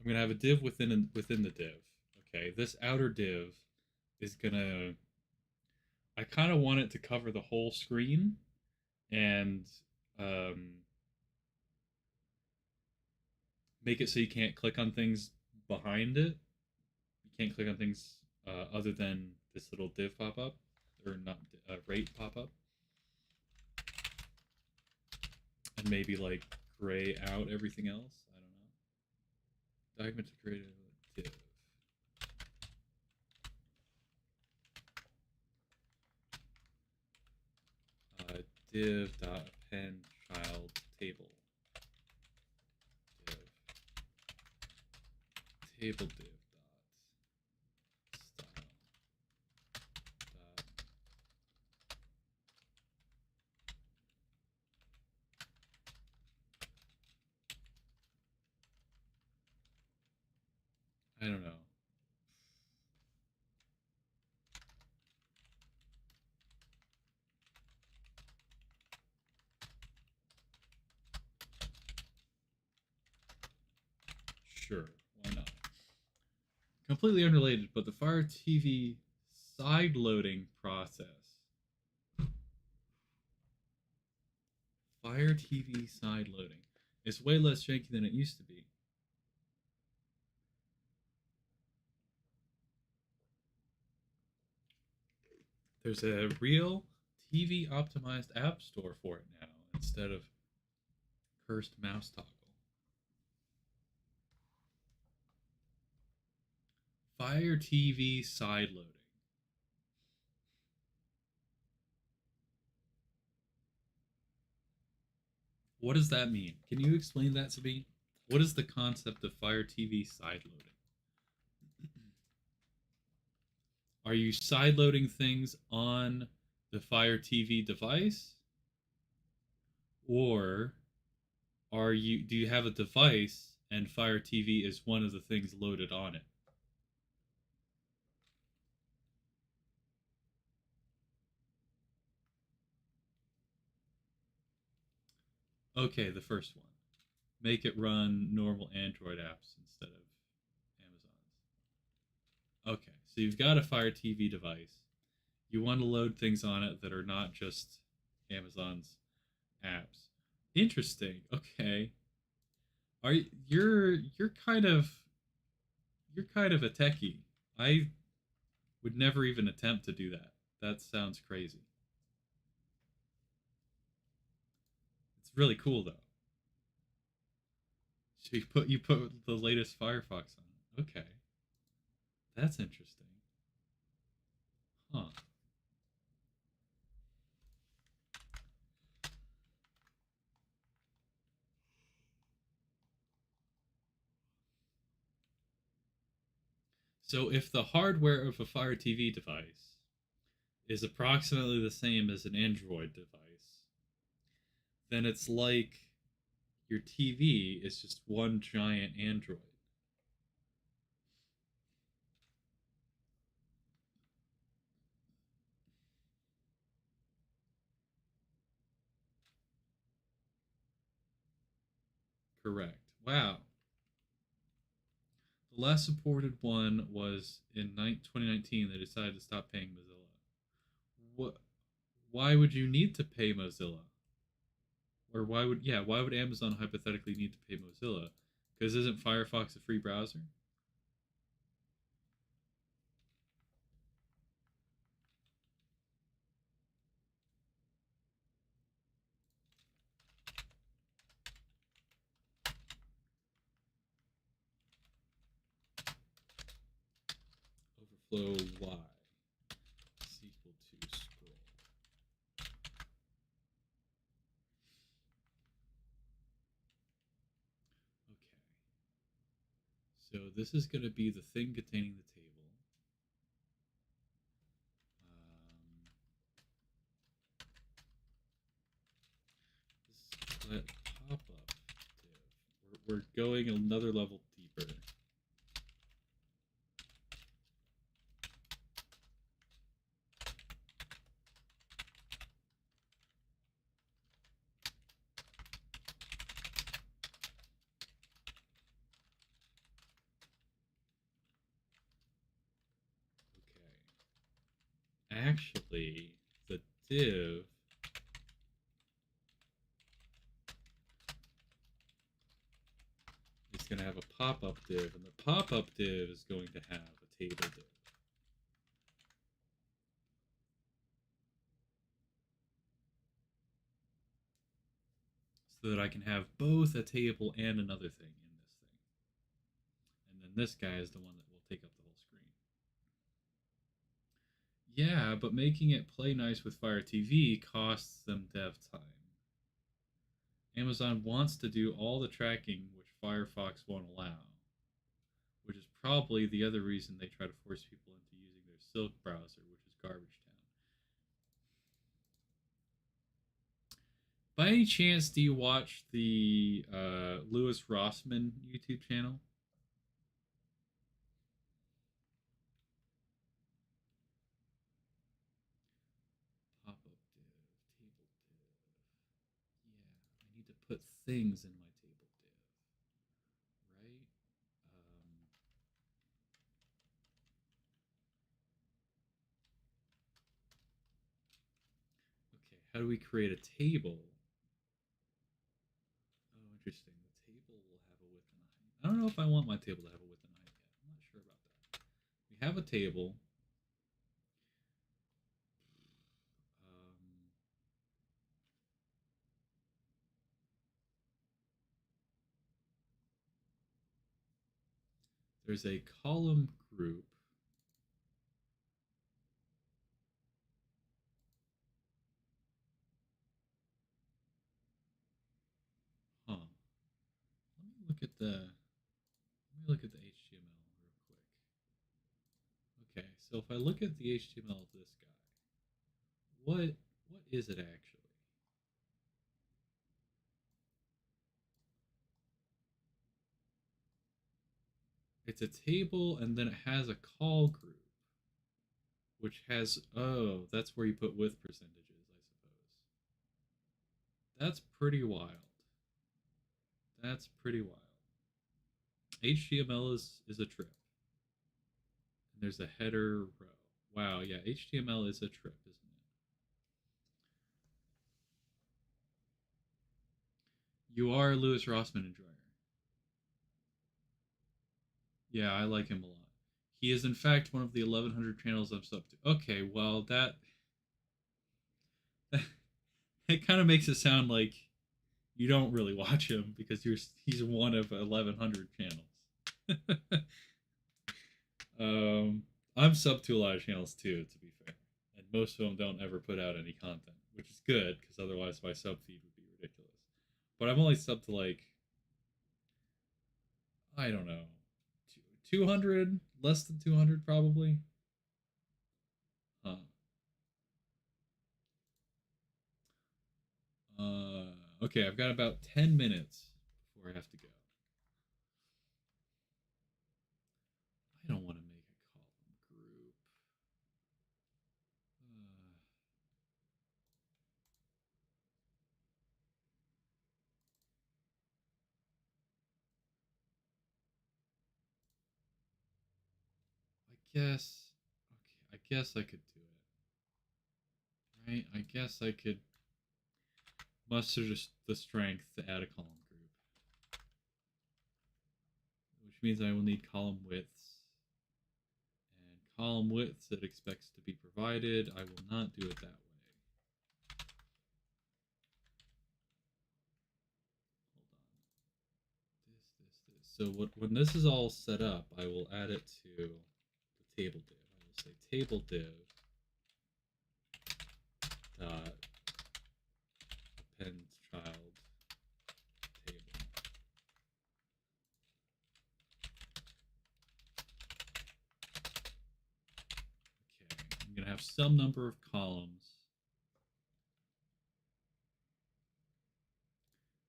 I'm gonna have a div within the div. Okay. This outer div is gonna. I kind of want it to cover the whole screen and um, make it so you can't click on things behind it. You can't click on things other than this little div pop up, or not rate pop up, and maybe like gray out everything else. I don't know. Document to create a div. Div.append child table. Div table div dot style dot I don't know. Sure, why not? Completely unrelated, but the Fire TV side loading process. Fire TV side loading. It's way less janky than it used to be. There's a real TV optimized app store for it now instead of cursed mouse toggle. Fire TV side loading. What does that mean? Can you explain that to me? What is the concept of Fire TV side loading? Are you side loading things on the Fire TV device? Or do you have a device and Fire TV is one of the things loaded on it? Okay, the first one. Make it run normal Android apps instead of Amazon's. Okay, so you've got a Fire TV device. You want to load things on it that are not just Amazon's apps. Interesting. Okay. Are you're kind of a techie. I would never even attempt to do that. That sounds crazy. It's really cool though. So you put the latest Firefox on it. Okay. That's interesting. Huh. So if the hardware of a Fire TV device is approximately the same as an Android device, then it's like your TV is just one giant Android. Correct. Wow. The last supported one was in 2019. They decided to stop paying Mozilla. What? Why would you need to pay Mozilla? Or why would Amazon hypothetically need to pay Mozilla? Because isn't Firefox a free browser? Overflow Y is equal to scroll. Okay. So this is going to be the thing containing the table. This let pop up div. We're going another level deeper. Okay. Actually, the div is going to have a pop-up div, and the pop-up div is going to have a table div. So that I can have both a table and another thing in this thing. And then this guy is the one that will take up the whole screen. Yeah, but making it play nice with Fire TV costs them dev time. Amazon wants to do all the tracking which Firefox won't allow, which is probably the other reason they try to force people into using their Silk browser, which is garbage town. By any chance, do you watch the Louis Rossmann YouTube channel? Pop-up div, table div. Yeah, I need to put things in my table div, right? Okay, how do we create a table? Oh, interesting. The table will have a width and a height. I don't know if I want my table to have a width and a height yet. I'm not sure about that. We have a table. Um, there's a column group. Huh. Let me look at the HTML real quick. Okay, so if I look at the HTML of this guy, what is it actually? It's a table and then it has a call group, which has, oh, that's where you put width percentages, I suppose. That's pretty wild. That's pretty wild. HTML is a trip. And there's a header row. Wow, yeah, HTML is a trip, isn't it? You are a Louis Rossmann enjoyer. Yeah, I like him a lot. He is in fact one of the 1100 channels I'm sub to. Okay, well that kind of makes it sound like you don't really watch him because he's one of 1100 channels. I'm sub to a lot of channels too, to be fair, and most of them don't ever put out any content, which is good because otherwise my sub feed would be ridiculous. But I'm only sub to like, I don't know, 200, less than 200 probably. Huh. Okay, I've got about 10 minutes before I have to go. I don't want to make a column group. Uh, I guess. Okay, I guess I could do it. Right? I guess I could muster just the strength to add a column group, which means I will need column widths. And column widths it expects to be provided. I will not do it that way. Hold on. So when this is all set up, I will add it to the table div. I will say table div dot append child table. Okay, I'm gonna have some number of columns.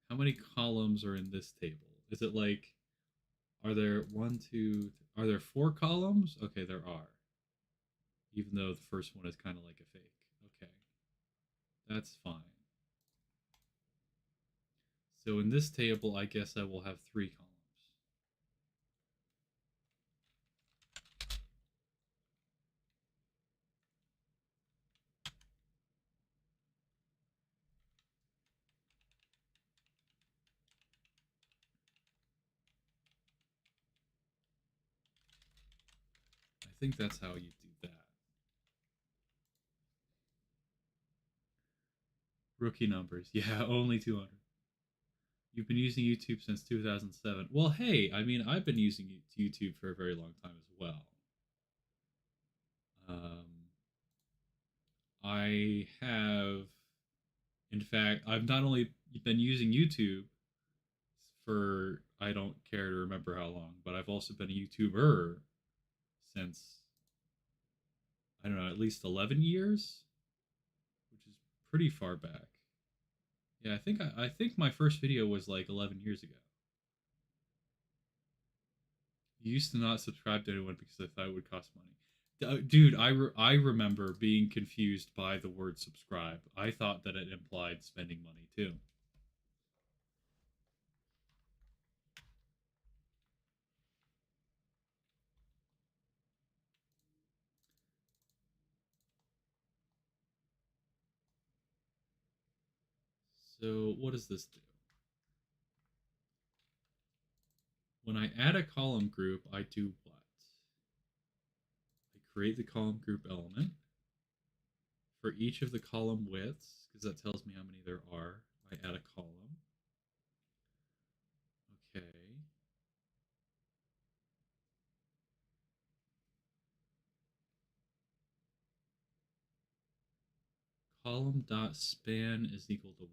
How many columns are in this table? Is it like, are there are there 4 columns? Okay, there are. Even though the first one is kind of like a fake. Okay, that's fine. So in this table, I guess I will have 3 columns. think that's how you do that. Rookie numbers. Yeah, only 200. You've been using YouTube since 2007. Well, hey, I mean, I've been using YouTube for a very long time as well. Um, I have, in fact, I've not only been using YouTube for I don't care to remember how long, but I've also been a YouTuber since I don't know, at least 11 years, which is pretty far back. Yeah, I think my first video was like 11 years ago. You used to not subscribe to anyone because I thought it would cost money. Dude, I remember being confused by the word subscribe. I thought that it implied spending money too. So what does this do? When I add a column group, I do what? I create the column group element. For each of the column widths, because that tells me how many there are, I add a column. Okay. Column dot span is equal to 1.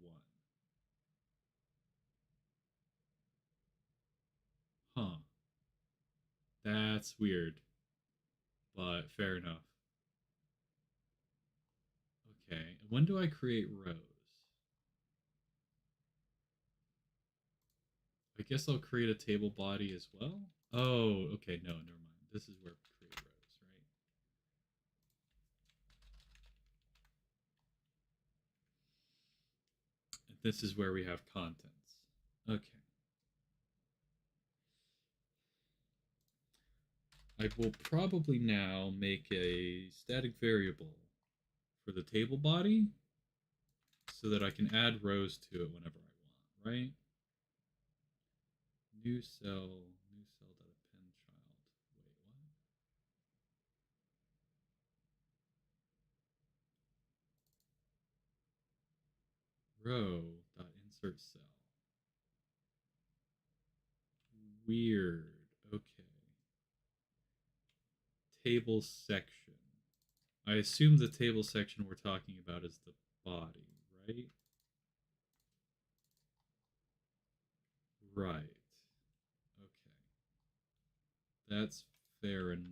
Huh. That's weird, but fair enough. Okay. When do I create rows? I guess I'll create a table body as well. Oh, okay. No, never mind. This is where we create rows, right? This is where we have contents. Okay. I will probably now make a static variable for the table body so that I can add rows to it whenever I want, right? New cell dot append child. Wait, what? Row dot insert cell. Weird. Okay. Table section. I assume the table section we're talking about is the body, right? Right. Okay. That's fair enough.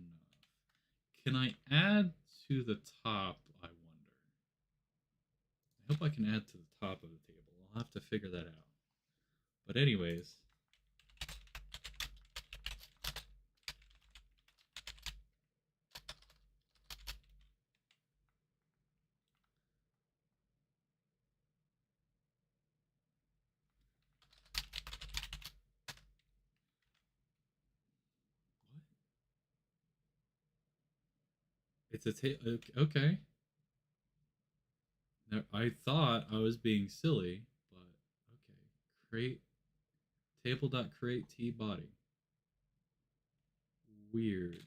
Can I add to the top, I wonder? I hope I can add to the top of the table. I'll have to figure that out. But anyways, what? It's a table. Okay. Now, I thought I was being silly, but okay. Create table dot create t body. Weird.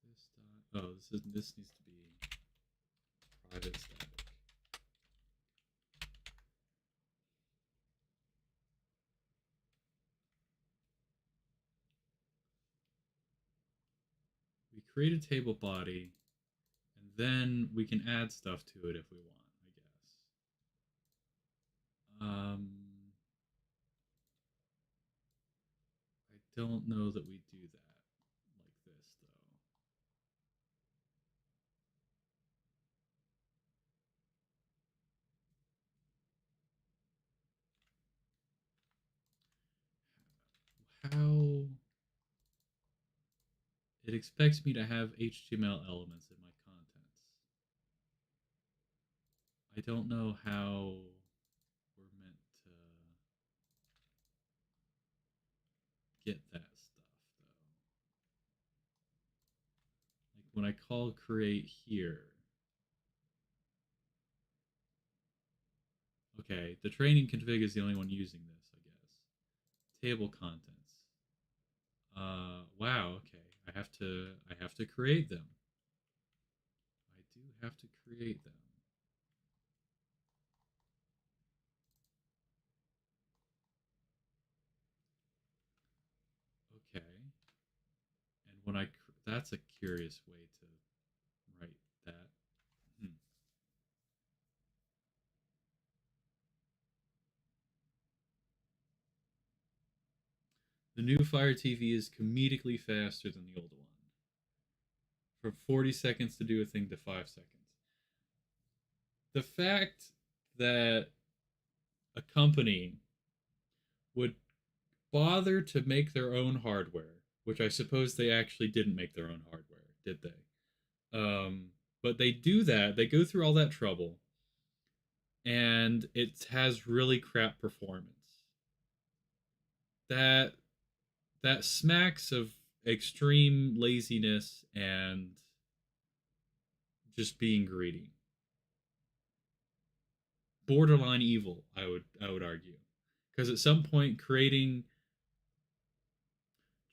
This dot. Oh, this needs to be private static. We create a table body, and then we can add stuff to it if we want, I guess. I don't know that we do that like this though. How it expects me to have HTML elements in my contents. I don't know how we're meant to get that stuff though. Like when I call create here, Okay, the training config is the only one using this, I guess. Table contents. Wow. Okay, I have to create them. I do have to create them. Okay, and when that's a curious way to write that. Hmm. The new Fire TV is comedically faster than the old one. From 40 seconds to do a thing to 5 seconds. The fact that a company would bother to make their own hardware, which I suppose they actually didn't make their own hardware, did they? But they do that. They go through all that trouble, and it has really crap performance. That that smacks of extreme laziness and just being greedy. Borderline evil, I would argue. Because at some point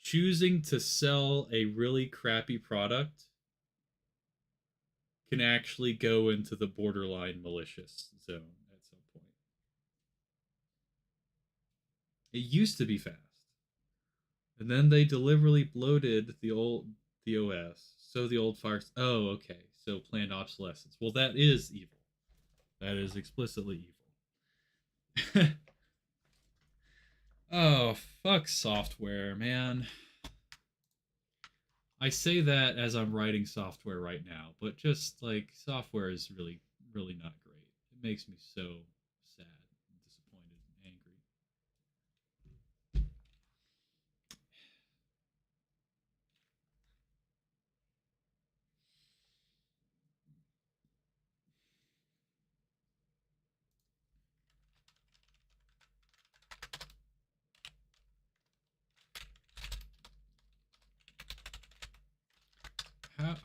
choosing to sell a really crappy product can actually go into the borderline malicious zone at some point. It used to be fast. And then they deliberately bloated the OS. So the old Fires. Oh, okay. So planned obsolescence. Well, that is evil. That is explicitly evil. Oh, fuck software, man. I say that as I'm writing software right now, but just like software is really, really not great. It makes me so sad and disappointed and angry.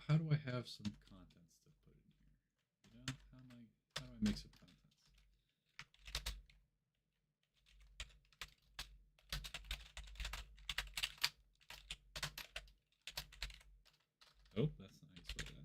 How do I have some contents to put in here? You know, how do I make some contents? Oh, that's not how you spell that.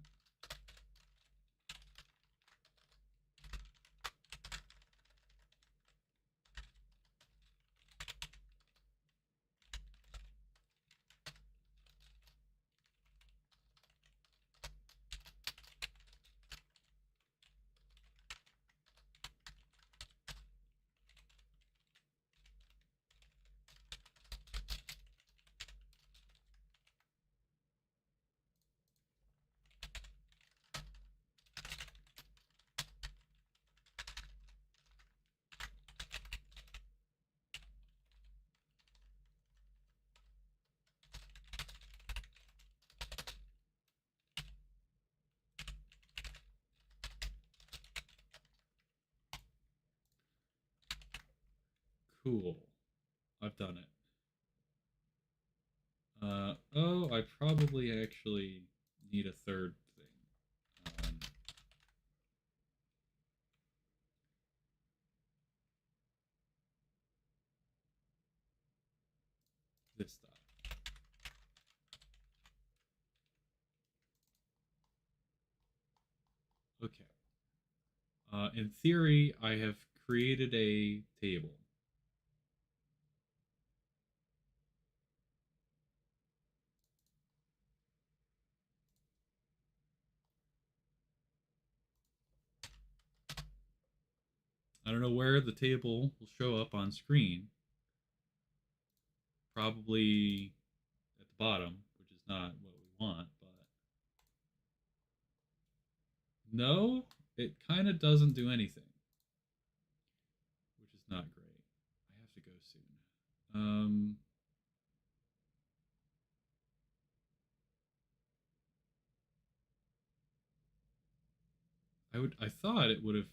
Cool. I've done it. Oh, I probably actually need a third thing. This stuff. Okay. In theory, I have created a table. I don't know where the table will show up on screen. Probably at the bottom, which is not what we want, but no, it kind of doesn't do anything, which is not great. I have to go soon. I thought it would have.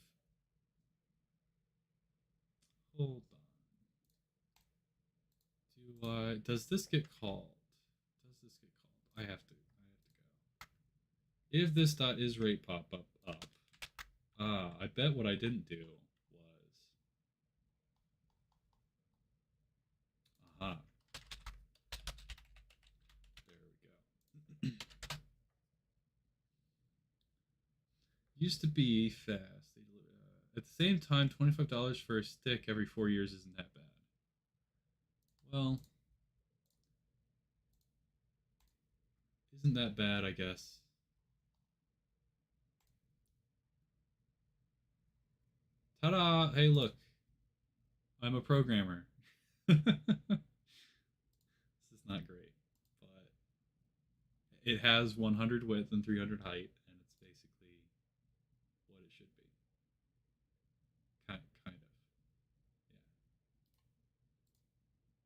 Hold on. Does this get called? Does this get called? I have to go. If this dot is rate pop up. I bet what I didn't do was used to be fast. At the same time, $25 for a stick every 4 years isn't that bad. Well, isn't that bad, I guess. Ta-da! Hey, look, I'm a programmer. This is not great, but it has 100 width and 300 height, and it's basically what it should be. Kind of.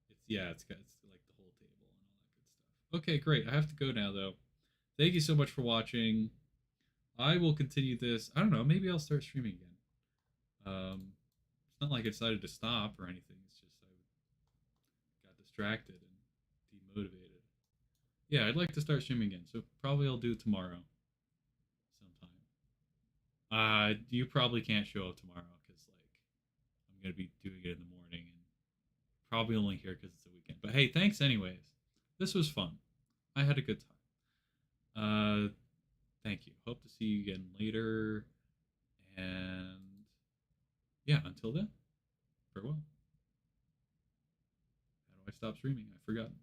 It's like the whole table and all that good stuff. Okay, great. I have to go now though. Thank you so much for watching. I will continue this. I don't know. Maybe I'll start streaming again. It's not like I decided to stop or anything. It's just I got distracted and demotivated. Yeah, I'd like to start streaming again. So probably I'll do it tomorrow sometime. You probably can't show up tomorrow because like I'm gonna be doing it in the morning and probably only here because it's a weekend. But hey, thanks anyways. This was fun. I had a good time. Thank you. Hope to see you again later. And yeah, until then, farewell. How do I stop streaming? I've forgotten.